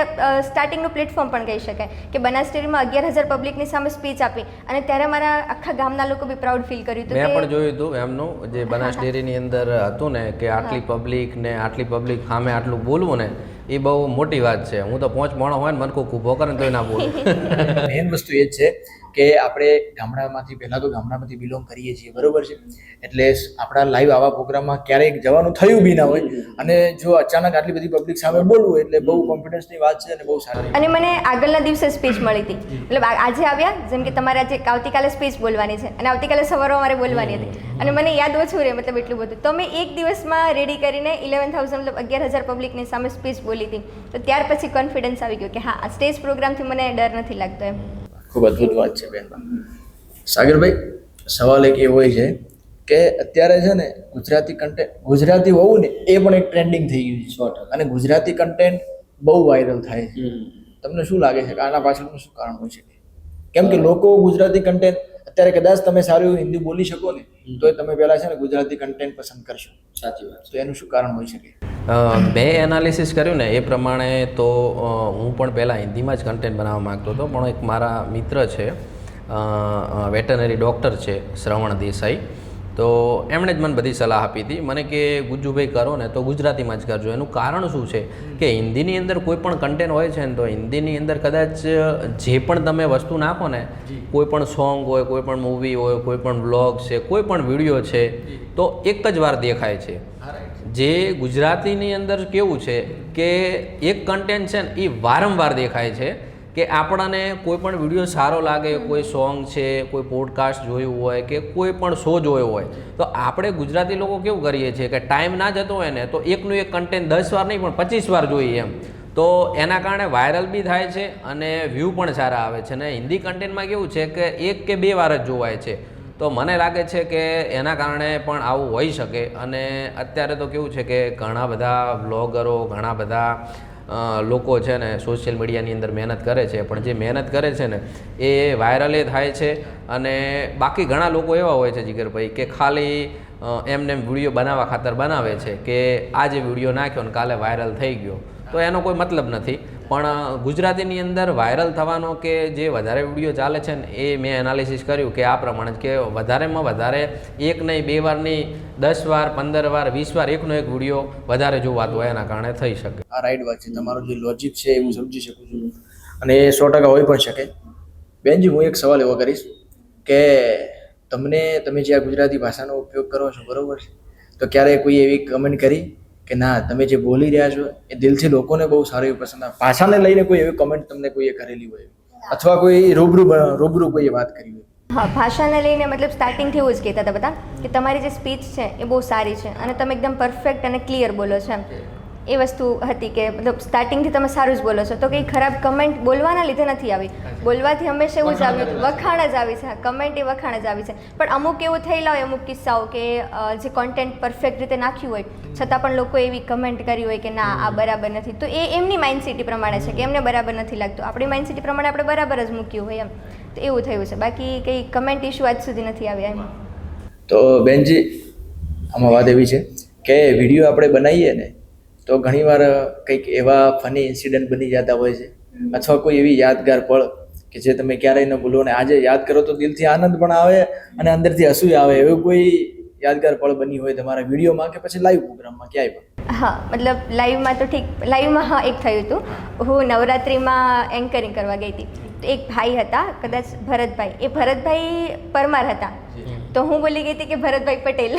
સ્ટાર્ટિંગનું પ્લેટફોર્મ પણ કહી શકાય કે બનાસ ડેરીમાં 11,000 પબ્લિકની સામે સ્પીચ આપી અને ત્યારે મારા આખા ગામના લોકો બી પ્રાઉડ ફીલ કર્યું હતું. મેં પણ જોયું હતું એમનું જે બનાસ ડેરીની અંદર હતું ને કે આટલી પબ્લિક ને આટલી પબ્લિક સામે આટલું બોલવું ને એ બહુ મોટી વાત છે. હું તો 5 માણસ હોય ને મને કોઈ ઊભો કરે ને તોય ના બોલું. મેઇન વસ્તુ એ જ છે કે આપણે ગામડામાંથી પહેલાં તો ગામડામાંથી બિલોંગ કરીએ છીએ, બરોબર છે, એટલે આપણા લાઈવ આવા પ્રોગ્રામમાં ક્યારેક જવાનું થયું બી ના હોય અને જો અચાનક આટલી બધી પબ્લિક સામે બોલવું એટલે બહુ કોન્ફિડન્સની વાત છે અને બહુ સારી. અને મને આગળના દિવસે સ્પીચ મળી હતી. મતલબ આજે આવ્યા જેમ કે તમારે આજે આવતીકાલે સ્પીચ બોલવાની છે અને આવતીકાલે સવારે અમારે બોલવાની હતી અને મને યાદ ઓછું રહે મતલબ એટલું બધું. તો મેં એક દિવસમાં રેડી કરીને 11,000 મતલબ 11,000 પબ્લિકની સામે સ્પીચ બોલી હતી. તો ત્યાર પછી કોન્ફિડન્સ આવી ગયો કે હા આ સ્ટેજ પ્રોગ્રામથી મને ડર નથી લાગતો એમ. ખૂબ અદ્ભુત વાત છે બેન. સાગરભાઈ, સવાલ એક એવો છે કે અત્યારે છે ને ગુજરાતી કન્ટેન્ટ, ગુજરાતી હોવું ને એ પણ એક ટ્રેન્ડિંગ થઈ ગયું છે અને ગુજરાતી કન્ટેન્ટ બહુ વાયરલ થાય છે. તમને શું લાગે છે કે આના પાછળનું શું કારણ હોય શકે? કેમ કે લોકો ગુજરાતી કન્ટેન્ટ અત્યારે કદાચ તમે સારું હિન્દી બોલી શકો ને તો તમે પહેલા છે ને ગુજરાતી કન્ટેન્ટ પસંદ કરશો. સાચી વાત. તો એનું શું કારણ હોઈ શકે? મેં એનાલિસિસ કર્યું ને એ પ્રમાણે તો હું પણ પહેલાં હિન્દીમાં જ કન્ટેન્ટ બનાવવા માગતો હતો, પણ એક મારા મિત્ર છે વેટરનરી ડૉક્ટર છે શ્રવણ દેસાઈ, તો એમણે જ મને બધી સલાહ આપી હતી. મને કે ગુજ્જુભાઈ કરો ને તો ગુજરાતીમાં જ કરજો. એનું કારણ શું છે કે હિન્દીની અંદર કોઈ પણ કન્ટેન્ટ હોય છે ને તો હિન્દીની અંદર કદાચ જે પણ તમે વસ્તુ નાખો ને, કોઈ પણ સોંગ હોય, કોઈ પણ મૂવી હોય, કોઈ પણ વ્લોગ છે, કોઈ પણ વિડીયો છે, તો એક જ વાર દેખાય છે. જે ગુજરાતીની અંદર કેવું છે કે એક કન્ટેન્ટ છે ને એ વારંવાર દેખાય છે કે આપણને કોઈ પણ વિડીયો સારો લાગે, કોઈ સોંગ છે, કોઈ પોડકાસ્ટ જોયું હોય કે કોઈ પણ શો જોયો હોય, તો આપણે ગુજરાતી લોકો કેવું કરીએ છીએ કે ટાઈમ ના જતો હોય ને તો એકનું એક કન્ટેન્ટ 10 વાર નહીં પણ 25 વાર જોઈએ એમ. તો એના કારણે વાયરલ બી થાય છે અને વ્યૂ પણ સારા આવે છે. અને હિન્દી કન્ટેન્ટમાં કેવું છે કે 1 કે 2 વાર જ જોવાય છે. તો મને લાગે છે કે એના કારણે પણ આવું હોઈ શકે. અને અત્યારે તો કેવું છે કે ઘણા બધા વ્લોગરો, ઘણા બધા લોકો છે ને સોશિયલ મીડિયાની અંદર મહેનત કરે છે, પણ જે મહેનત કરે છે ને એ વાયરલે થાય છે. અને બાકી ઘણા લોકો એવા હોય છે જીગરભાઈ કે ખાલી એમને વિડીયો બનાવવા ખાતર બનાવે છે કે આજે વિડીયો નાખ્યો ને કાલે વાયરલ થઈ ગયો, તો એનો કોઈ મતલબ નથી. પણ ગુજરાતીની અંદર વાયરલ થવાનો કે જે વધારે વિડીયો ચાલે છે ને એ મેં એનાલિસિસ કર્યું કે આ પ્રમાણે કે વધારેમાં વધારે 1 નહીં 2 વાર નહીં 10 વાર 15 વાર 20 વાર એકનો એક વિડીયો વધારે જોવાતો હોય એના કારણે થઈ શકે. આ રાઈટ વાત છે. તમારો જે લોજિક છે એ હું સમજી શકું છું અને એ 100% હોઈ પણ શકે. બેનજી, હું એક સવાલ એવો કરીશ કે તમે જે આ ગુજરાતી ભાષાનો ઉપયોગ કરો છો, બરોબર છે, તો ક્યારે કોઈ એવી કમેન્ટ કરી કે ના તમે જે બોલી રહ્યા છો એ દિલથી લોકોને બહુ સારું એવું પસંદ આવે, ભાષાને લઈને કોઈ એવી કમેન્ટ તમને કોઈએ કરેલી હોય અથવા કોઈ રૂબરૂ કોઈએ વાત કરી હોય? હા, ભાષાને લઈને મતલબ સ્ટાર્ટિંગથી એવું જ કહેતા હતા બધા કે તમારી જે સ્પીચ છે એ બહુ સારી છે અને તમે એકદમ પરફેક્ટ અને ક્લિયર બોલો છો એમ. એ વસ્તુ હતી કે મતલબ સ્ટાર્ટિંગથી તમે સારું જ બોલો છો. તો કંઈ ખરાબ કમેન્ટ બોલવાના લીધે નથી આવી, બોલવાથી હંમેશા એવું જ આવ્યું, વખાણ જ આવી છે. કમેન્ટ એ વખાણ જ આવી છે. પણ અમુક એવું થયેલા હોય, અમુક કિસ્સાઓ કે જે કોન્ટેન્ટ પરફેક્ટ રીતે નાખ્યું હોય છતાં પણ લોકો એવી કમેન્ટ કરી હોય કે ના આ બરાબર નથી, તો એ એમની માઇન્ડસેટ પ્રમાણે છે કે એમને બરાબર નથી લાગતું. આપણી માઇન્ડસેટ પ્રમાણે આપણે બરાબર જ મૂક્યું હોય એમ. તો એવું થયું છે. બાકી કંઈ કમેન્ટ ઇશ્યુ આજ સુધી નથી આવ્યા એમ. તો બેનજી, આમાં વાત એવી છે કે વિડીયો આપણે બનાવીએ ને તો ઘણીવાર કંઈક એવા ફની ઇન્સિડન્ટ બની જતા હોય છે અથવા કોઈ એવી યાદગાર પળ કે જે તમે ક્યારેય ન ભૂલો અને આજે યાદ કરો તો દિલથી આનંદ પણ આવે અને અંદરથી હસવું આવે. એવું કોઈ યાદગાર પળ બની હોય તમારા વિડીયોમાં કે પછી લાઈવ પ્રોગ્રામમાં ક્યાંય પણ? હા, મતલબ લાઈવમાં તો ઠીક, લાઈવમાં હા એક થયું હતું. હું નવરાત્રિમાં એન્કરિંગ કરવા ગઈ હતી. તો એક ભાઈ હતા, કદાચ ભરતભાઈ, એ ભરતભાઈ પરમાર હતા. તો હું બોલી ગઈ હતી કે ભરતભાઈ પટેલ.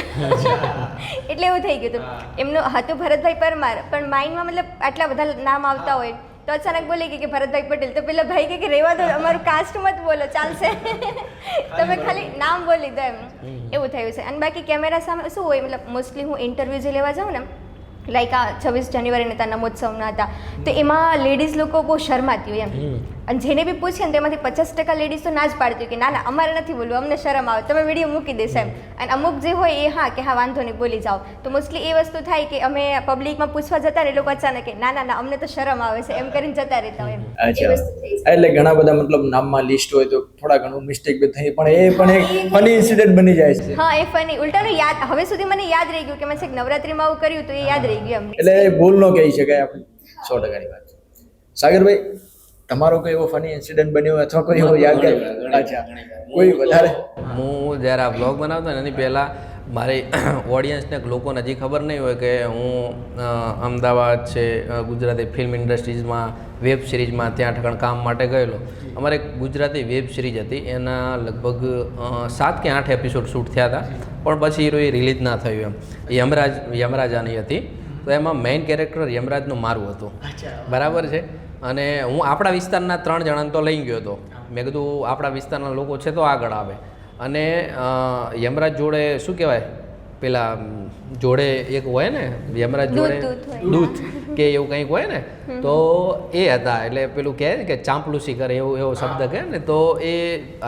એટલે એવું થઈ ગયું હતું. એમનું હતું ભરતભાઈ પરમાર, પણ માઇન્ડમાં મતલબ આટલા બધા નામ આવતા હોય તો અચાનક બોલી ગઈ કે ભરતભાઈ પટેલ. તો પેલા ભાઈ કે રહેવા દો, અમારું કાસ્ટ મત બોલો, ચાલશે, તમે ખાલી નામ બોલી દો એમ. એવું થયું છે. અને બાકી કેમેરા સામે શું હોય, મતલબ મોસ્ટલી હું ઇન્ટરવ્યૂ જે લેવા જાઉં ને, લાઈક આ 26 જાન્યુઆરીના હતા, નમોત્સવના હતા, તો એમાં લેડીઝ લોકો બહુ શરમાતી હોય એમ. અને જેને બી પૂછે ને તેમાંથી 50% લેડીઝ તો ના જ પાડતી હોય કે ના ના અમારે નથી બોલવું, અમને શરમ આવે, તમે વિડીયો મૂકી દેશો એમ. અને અમુક જે હોય એ હા કે હા વાંધો નહીં બોલી જાઓ. તો મોસ્ટલી એ વસ્તુ થાય કે અમે પબ્લિકમાં પૂછવા જતા ને એ લોકો અચાનક કે ના ના ના અમને તો શરમ આવે છે એમ કરીને જતા રહેતા હોય એમ. એ અચ્છા, વસ્તુ થઈ છે. એટલે ઘણા બધા મતલબ નામમાં લિસ્ટ હોય તો થોડા ઘણું મિસ્ટેક બી થઈ, પણ એ પણ એક ફની ઇન્સિડન્ટ બની જાય છે. હા એ ફની ઉલટાનું યાદ હવે સુધી મને યાદ રહી ગયું કે મેં છેક નવરાત્રીમાં આવું કર્યું તો એ યાદ રહી ગયું એમ. એટલે એ ભૂલ ન કહી શકાય આપણે, 100%ની વાત. સાગરભાઈ, તમારો કોઈ એવો ફની ઇન્સિડન્ટ બન્યો હોય અથવા કોઈ એવો યાદગાર? અચ્છા, કોઈ વધારે? હું જ્યારે આ બ્લોગ બનાવતો ને એની પહેલાં મારી ઓડિયન્સને લોકોને હજી ખબર નહીં હોય કે હું અમદાવાદ છે ગુજરાતી ફિલ્મ ઇન્ડસ્ટ્રીઝમાં વેબ સિરીઝમાં ત્યાં ઠકાણ કામ માટે ગયેલો. અમારે એક ગુજરાતી વેબ સિરીઝ હતી, એના લગભગ 7 કે 8 એપિસોડ શૂટ થયા હતા, પણ પછી એ રિલીઝ ના થયું એમ. યમરાજાની હતી, તો એમાં મેઇન કેરેક્ટર યમરાજનું મારું હતું, બરાબર છે. અને હું આપણા વિસ્તારના 3 જણાને તો લઈ ગયો હતો. મેં કીધું આપણા વિસ્તારના લોકો છે તો આગળ આવે. અને યમરાજ જોડે શું કહેવાય, પેલા જોડે એક હોય ને યમરાજ જોડે દૂત કે એવું કંઈક હોય ને, તો એ હતા. એટલે પેલું કહે ને કે ચાંપલુસી કરે એવો શબ્દ કહે ને, તો એ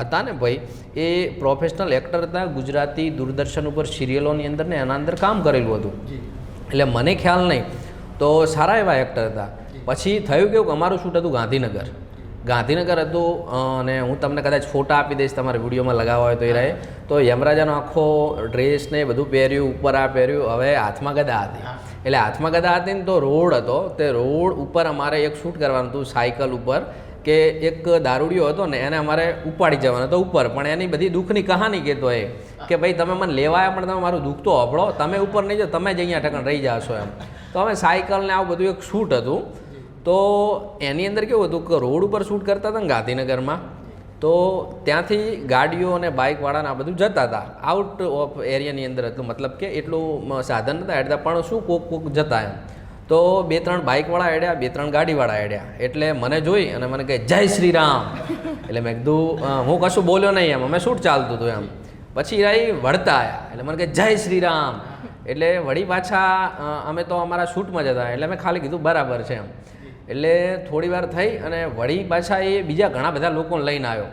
હતા ને ભાઈ, એ પ્રોફેશનલ એક્ટર હતા. ગુજરાતી દૂરદર્શન ઉપર સિરિયલોની અંદર ને એના અંદર કામ કરેલું હતું. એટલે મને ખ્યાલ નહીં, તો સારા એવા એક્ટર હતા. પછી થયું કેવું કે અમારું શૂટ હતું ગાંધીનગર હતું. અને હું તમને કદાચ ફોટા આપી દઈશ, તમારે વિડીયોમાં લગાવવા હોય તો એ રહે. તો યમરાજાનો આખો ડ્રેસ ને બધું પહેર્યું, ઉપર આ પહેર્યું. હવે હાથમાં ગદા હતી, એટલે હાથમાં ગદા હતી ને તો રોડ હતો, તે રોડ ઉપર અમારે એક શૂટ કરવાનું હતું સાયકલ ઉપર, કે એક દારૂડિયો હતો ને એને અમારે ઉપાડી જવાનો હતો ઉપર. પણ એની બધી દુઃખની કહાની કહેતો એ કે ભાઈ તમે મને લેવા આવ્યા પણ તમે મારું દુઃખ તો હભળો, તમે ઉપર નહીં જાઓ, તમે જ અહીંયા ઠકણ રહી જશો એમ. તો અમે સાયકલ ને આવું બધું એક શૂટ હતું. તો એની અંદર કેવું હતું કે રોડ ઉપર શૂટ કરતા હતા ને ગાંધીનગરમાં, તો ત્યાંથી ગાડીઓ અને બાઇકવાળાને આ બધું જતા હતા. આઉટ ઓફ એરિયાની અંદર હતું, મતલબ કે એટલું સાધન નહોતા હેડતા, પણ શું કોક જતા એમ. તો 2-3 બાઇકવાળા હેડ્યા, 2-3 ગાડીવાળા હેડ્યા. એટલે મને જોઈ અને મને કહે જય શ્રી રામ. એટલે મેં કીધું હું કશું બોલ્યો નહીં એમ, અમે શૂટ ચાલતું હતું એમ. પછી એ વળતા આવ્યા, એટલે મને કહે જય શ્રી રામ. એટલે વળી પાછા અમે તો અમારા શૂટમાં જ હતા, એટલે મેં ખાલી કીધું બરાબર છે એમ. એટલે થોડી વાર થઈ અને વળી પાછા એ બીજા ઘણા બધા લોકોને લઈને આવ્યો,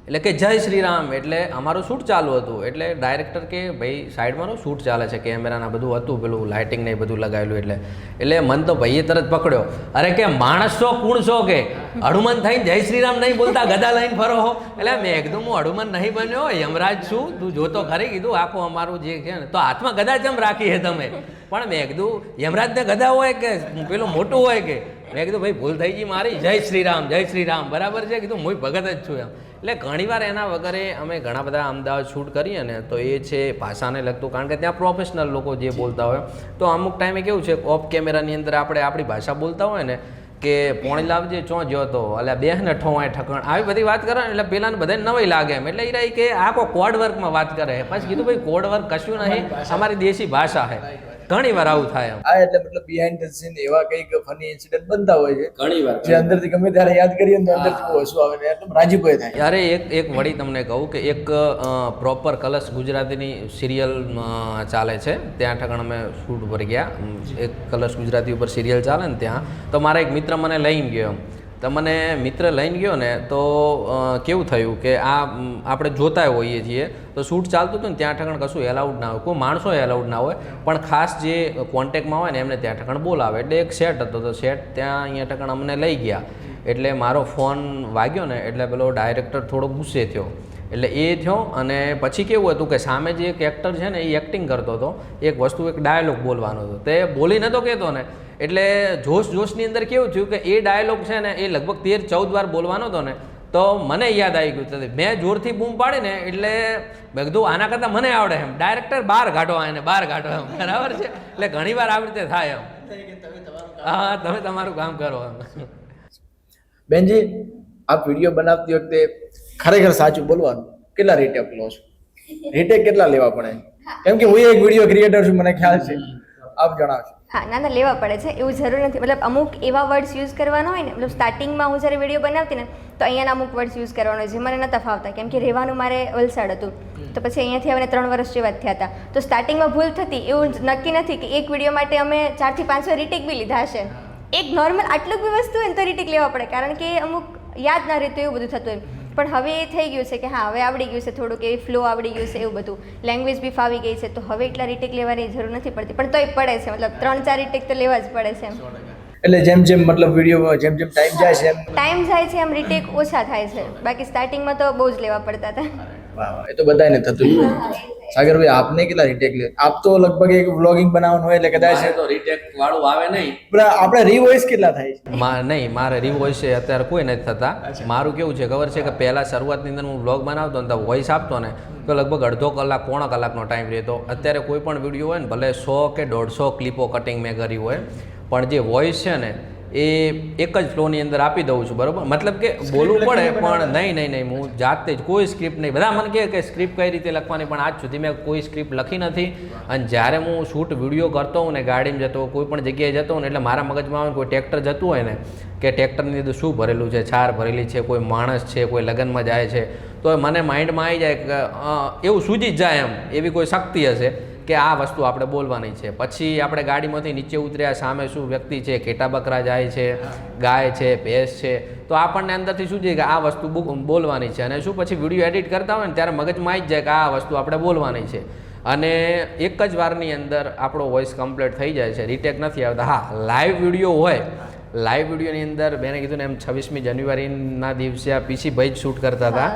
એટલે કે જય શ્રી રામ. એટલે અમારું શૂટ ચાલુ હતું. એટલે ડાયરેક્ટર કે ભાઈ સાઈડમાં શૂટ ચાલે છે, કેમેરાના બધું હતું, પેલું લાઇટિંગ ને બધું લગાવેલું. એટલે મન તો ભાઈએ તરત પકડ્યો, અરે કે માણસ છો કુણ છો કે હનુમાન થઈને જય શ્રી રામ નહીં બોલતા, ગદા લઈને ફરો હો. એટલે મેં એકદમ હું હનુમાન નહીં બન્યો, યમરાજ છું, તું જોતો ખરી. કીધું આખું અમારું જે છે ને, તો હાથમાં ગદા જેમ રાખી છે તમે. પણ મેં કીધું યમરાજને ગદા હોય કે પેલું મોટું હોય કે? મેં કીધું ભાઈ ભૂલ થઈ ગઈ મારી, જય શ્રી રામ બરાબર છે. કીધું હું ભગત જ છું એમ. એટલે ઘણીવાર એના વગરે અમે ઘણા બધા અમદાવાદ શૂટ કરીએ ને, તો એ છે ભાષાને લગતું, કારણ કે ત્યાં પ્રોફેશનલ લોકો જે બોલતા હોય. તો અમુક ટાઈમે કેવું છે ઓફ કેમેરાની અંદર આપણે આપણી ભાષા બોલતા હોય ને, કે પોણી લાવજે ચો જો તો એટલે બે ને ઠોવાય ઠકણ આવી બધી વાત કરે ને, એટલે પેલાને બધાને નવાઈ લાગે એમ. એટલે એ રહી કે આ કોઈ કોડ વર્કમાં વાત કરે. પછી કીધું ભાઈ કોડ વર્ક કશું નહીં, અમારી દેશી ભાષા છે. ઘણી વાર આવું થાય એમ. આ એટલે મતલબ બિહાઇન્ડ ધ સીન એવા કંઈક ફની ઇન્સિડન્ટ બનતા હોય છે ઘણી વાર જે અંદરથી ગમે ત્યારે યાદ કરીએ તો અંદરથી બહુ હસવું આવે ને એકદમ રાજીપો થાય. યારે એક વળી તમને કહું કે એક પ્રોપર કલર્સ ગુજરાતીની સિરિયલ ચાલે છે, ત્યાં ઠગણ અમે શૂટ ઉપર ગયા. એક કલર્સ ગુજરાતી ઉપર સિરિયલ ચાલે ને ત્યાં, તો મારા એક મિત્ર મને લઈને ગયો એમ. તો મને મિત્ર લઈને ગયો ને, તો કેવું થયું કે આ આપણે જોતા હોઈએ છીએ, તો શૂટ ચાલતું હતું ને ત્યાં ઠગણ કશું એલાઉડ ના હોય, કોઈ માણસો એલાઉડ ના હોય, પણ ખાસ જે કોન્ટેક્ટમાં હોય ને એમને ત્યાં ઠગણ બોલાવે. એટલે એક સેટ હતો, તો સેટ ત્યાં અહીંયા ઠગણ અમને લઈ ગયા. એટલે મારો ફોન વાગ્યો ને, એટલે પેલો ડાયરેક્ટર થોડો ગુસ્સે થયો. એટલે એ થયો. અને પછી કેવું હતું કે સામે જે એક એક્ટર છે ને, એ એક્ટિંગ કરતો હતો, એક વસ્તુ એક ડાયલોગ બોલવાનો હતો, તે બોલી નહોતો કહેતો ને. એટલે જોશની અંદર કેવું થયું કે એ ડાયલોગ છે ને, એ લગભગ 13-14 વાર બોલવાનો હતો ને, તો મને યાદ આવી ગયું. મેં જોરથી બૂમ પાડી ને, એટલે મેં કીધું આના કરતાં મને આવડે એમ. ડાયરેક્ટર બહાર કાઢો એને, બહાર કાઢો એમ, બરાબર છે. એટલે ઘણી વાર આવી રીતે થાય એમ. હા, તમે તમારું કામ કરો એમ. બેનજી, આપ વિડીયો બનાવતી વખતે ખરેખર સાચું બોલવાનું કેટલા રીટેક લો છો? રીટેક કેટલા લેવા પડે? કેમ કે હું એક વિડીયો ક્રિએટર છું, મને ખ્યાલ છે, આપ જણાવશો. હા, ના લેવા પડે છે, એવું જરૂર નથી. મતલબ અમુક એવા વર્ડ્સ યુઝ કરવાનો હોય ને, મતલબ સ્ટાર્ટિંગમાં હું જ્યારે વિડીયો બનાવતી ને, તો અહીંયાના અમુક વર્ડ્સ યુઝ કરવાનો જે મને નહોતા ફાવતા, કેમ કે રહેવાનું મારે વલસાડ હતું. તો પછી અહીંયાથી હવે 3 વર્ષ જેવા થયા હતા. તો સ્ટાર્ટિંગમાં ભૂલ થતી, એવું નક્કી નથી કે એક વિડીયો માટે અમે 4 થી 5 વાર રીટેક બી લીધા હશે. એક નોર્મલ આટલું બી વસ્તુ હોય ને તો રીટેક લેવા પડે, કારણ કે અમુક યાદ ના રહેતું એવું બધું થતું હોય. પણ હવે એ થઈ ગયું છે કે હા હવે આવડી ગયું છે, થોડુંક એ ફ્લો આવડી ગયું છે, એવું બધું લેંગ્વેજ બી ફાવી ગઈ છે, તો હવે એટલા રીટેક લેવાની જરૂર નથી પડતી. પણ તોય પડે છે, મતલબ 3-4 રીટેક તો લેવા જ પડે છે એમ. એટલે જેમ જેમ મતલબ વિડીયો જેમ જેમ ટાઈમ જાય છે એમ ટાઈમ જાય છે એમ રીટેક ઓછા થાય છે, બાકી સ્ટાર્ટિંગમાં તો બહુ જ લેવા પડતા હતા. વાહ વાહ, એ તો બધાને થતું જ હોય. સાગરભાઈ આપને કેટલા રીટેક લે? આપ તો લગભગ એક વ્લોગિંગ બનાવવાનું હોય એટલે કદાચ તો રીટેક વાળું આવે નહીં. આપણે રીવોઇસ કેટલા થાય છે? નહીં, મારે રીવોઇસ છે અત્યારે કોઈ નથી થતા. મારું કેવું છે ખબર છે કે પહેલાં શરૂઆતની અંદર હું વ્લોગ બનાવતો ને તો વોઇસ આપતો ને તો લગભગ અડધો કલાક પોણા કલાકનો ટાઈમ રહેતો. અત્યારે કોઈ પણ વિડીયો હોય ને ભલે 100 કે 150 ક્લિપો કટિંગ મેં કરી હોય, પણ જે વોઇસ છે ને એ એક જ ફ્લોની અંદર આપી દઉં છું, બરાબર? મતલબ કે બોલવું પડે પણ નહીં હું જાતે જ કોઈ સ્ક્રિપ્ટ નહીં. બધા મને કહે કે સ્ક્રિપ્ટ કઈ રીતે લખવાની, પણ આજ સુધી મેં કોઈ સ્ક્રિપ્ટ લખી નથી. અને જ્યારે હું શૂટ વિડીયો કરતો હોઉં ને ગાડીમાં જતો કોઈ પણ જગ્યાએ જતો હોઉં ને એટલે મારા મગજમાં આવે કોઈ ટ્રેક્ટર જતું હોય ને કે ટ્રેક્ટરની અંદર શું ભરેલું છે, છાર ભરેલી છે, કોઈ માણસ છે, કોઈ લગ્નમાં જાય છે, તો મને માઇન્ડમાં આવી જાય કે એવું સૂજી જ જાય એમ, એવી કોઈ શક્તિ હશે કે આ વસ્તુ આપણે બોલવાની છે. પછી આપણે ગાડીમાંથી નીચે ઉતર્યા, સામે શું વ્યક્તિ છે, ઘેટા બકરા જાય છે, ગાય છે, ભેંસ છે, તો આપણને અંદરથી શું છે કે આ વસ્તુ બોલવાની છે. અને શું પછી વિડીયો એડિટ કરતા હોય ને ત્યારે મગજમાં આવી જ જાય કે આ વસ્તુ આપણે બોલવાની છે. અને એક જ વારની અંદર આપણો વોઇસ કમ્પ્લીટ થઈ જાય છે, રીટેક નથી આવતા. હા, લાઈવ વિડીયો હોય, લાઈવ વિડીયોની અંદર મેં કીધું ને એમ 26મી જાન્યુઆરીના દિવસે આ પીસી ભાઈ જ શૂટ કરતા હતા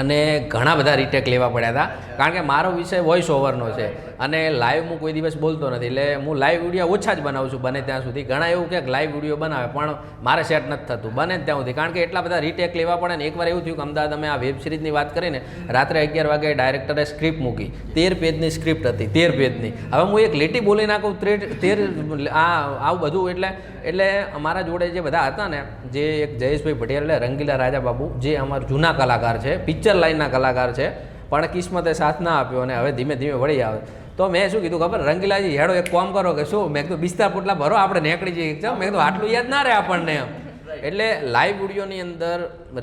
અને ઘણા બધા રીટેક લેવા પડ્યા હતા, કારણ કે મારો વિષય વોઇસ ઓવરનો છે અને લાઈવ હું કોઈ દિવસ બોલતો નથી. એટલે હું લાઈવ વિડીયો ઓછા જ બનાવું છું બને ત્યાં સુધી. ઘણા એવું કે લાઈવ વિડીયો બનાવે પણ મારે સેટ નથી થતું બને ત્યાં સુધી, કારણ કે એટલા બધા રીટેક લેવા પડે ને. એકવાર એવું થયું કે અમદાવાદ અમે આ વેબ સિરીઝની વાત કરીને રાત્રે 11 વાગે ડાયરેક્ટરે સ્ક્રિપ્ટ મૂકી, 13 પેજની સ્ક્રિપ્ટ હતી, 13 પેજની. હવે હું એક લીટી બોલી નાખું 13 આવું બધું. એટલે અમારા જોડે જે બધા હતા ને, જે એક જયેશભાઈ ભટિયાલ એટલે રંગીલા રાજા બાબુ, જે અમારા જૂના કલાકાર છે, પિક્ચર લાઇનના કલાકાર છે, પણ કિસ્મતે સાથ ના આપ્યો અને હવે ધીમે ધીમે વળી આવે. તો મેં શું કીધું ખબર, રંગીલાજી હેડો એક કામ કરો કે શું, મેં કીધું બિસ્તા પોટલા ભરો આપણે નીકળી જઈએ. મેં કીધું આટલું યાદ ના રહે આપણને એમ. એટલે લાઈવ વિડીયોની અંદર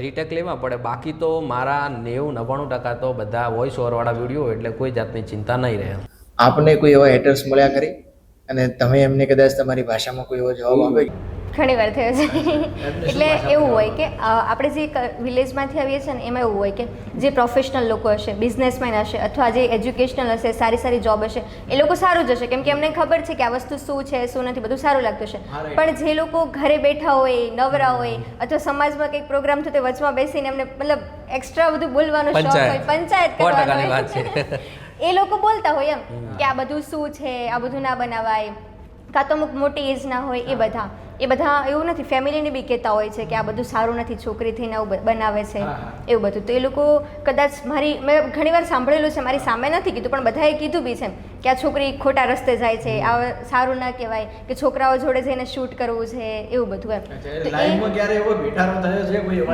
રીટેક લેવા પડે, બાકી તો મારા 90-99% તો બધા વોઇસ ઓવરવાળા વિડીયો, એટલે કોઈ જાતની ચિંતા નહીં રહે. આપને કોઈ એવા હેટર્સ મળ્યા કરી અને તમે એમને કદાચ તમારી ભાષામાં કોઈ એવો જવાબ આપે? ઘણી વાર થયો છે. એટલે એવું હોય કે આપણે જે વિલેજમાંથી આવીએ છીએ ને એમાં એવું હોય કે જે પ્રોફેશનલ લોકો હશે, બિઝનેસમેન હશે, અથવા જે એજ્યુકેશનલ હશે, સારી જોબ હશે, એ લોકો સારું જ હશે, કેમ કે એમને ખબર છે કે આ વસ્તુ શું છે શું નથી, બધું સારું લાગતું છે. પણ જે લોકો ઘરે બેઠા હોય, નવરા હોય, અથવા સમાજમાં કંઈક પ્રોગ્રામ થતો હોય, વચમાં બેસીને એમને મતલબ એક્સ્ટ્રા બધું બોલવાનો શોખ હોય, પંચાયત કરવાની હોય, એ લોકો બોલતા હોય એમ કે આ બધું શું છે, આ બધું ના બનાવાય, કાં તો અમુક મોટી એજના હોય એ બધા એવું નથી, ફેમિલીને બી કહેતા હોય છે કે આ બધું સારું નથી, છોકરી થઈને આવું બનાવે છે એવું બધું. તો એ લોકો કદાચ મેં ઘણી વાર સાંભળેલું છે, મારી સામે નથી કીધું પણ બધાએ કીધું બી છે કે આ છોકરી ખોટા રસ્તે જાય છે, આ સારું ના કહેવાય, કે છોકરાઓ જોડે જઈને શૂટ કરવું છે, એવું બધું એમ.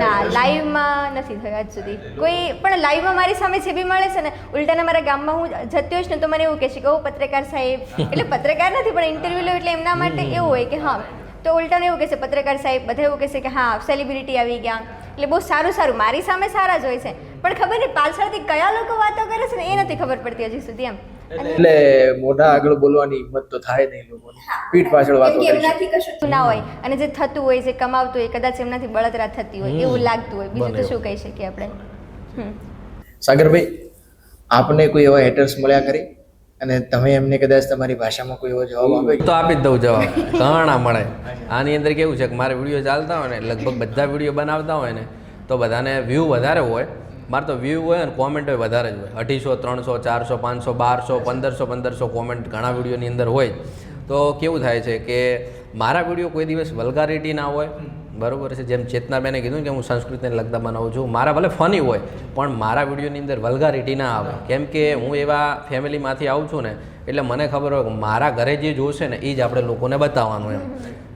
ના, લાઈવમાં નથી થયું આજ સુધી કોઈ. પણ લાઈવમાં મારી સામે જે બી મળે છે ને, ઉલટાના મારા ગામમાં હું જતી હોઈશ ને તો મને એવું કહે છે કે ઓ પત્રકાર સાહેબ, એટલે પત્રકાર નથી પણ ઇન્ટરવ્યૂ લો એટલે એમના માટે એવું હોય કે હા, તો ઉલટાને એવું કહેશે પત્રકાર સાહેબ, બધા એવું કહેશે કે હા સેલિબ્રિટી આવી ગયા, એટલે બહુ સારું મારી સામે સારા જ હોય છે, પણ ખબર નહીં પાછળથી કયા લોકો વાતો કરે છે ને એ નથી ખબર પડતી હજી સુધી એમ. એટલે મોઢા આગળ બોલવાની હિંમત તો થાય નહીં લોકોની, પીઠ પાછળ વાતો કરે છે. એમનાથી કશું ના હોય અને જે થતું હોય, જે કમાવતું હોય, કદાચ એમનાથી બળતરા થતી હોય એવું લાગતું હોય, બીજું તો શું કહી શકીએ આપણે. સાગરભાઈ, આપને કોઈ એવા હેટર્સ મળ્યા કરી અને તમે એમને કદાચ તમારી ભાષામાં કોઈ એવો જવાબ આપે? તો આપી જ દઉં જવાબ, ઘણા મળે. આની અંદર કેવું છે કે મારે વિડીયો ચાલતા હોય ને, લગભગ બધા વિડીયો બનાવતા હોય ને તો બધાને વ્યૂ વધારે હોય. મારે તો વ્યૂ હોય અને કોમેન્ટ હોય વધારે જ હોય, 250, 300, 400, 500, 1200, 1500 કોમેન્ટ ઘણા વિડીયોની અંદર હોય. તો કેવું થાય છે કે મારા વિડીયો કોઈ દિવસ વલ્ગારિટી ના હોય, બરાબર છે. જેમ ચેતનાબેને કીધું કે હું સંસ્કૃતિને લગતા બનાવું છું, મારા ભલે ફની હોય પણ મારા વિડીયોની અંદર વલ્ગારિટી ના આવે, કેમ કે હું એવા ફેમિલીમાંથી આવું છું ને, એટલે મને ખબર હોય કે મારા ઘરે જે જોશે ને એ જ આપણે લોકોને બતાવવાનું એમ.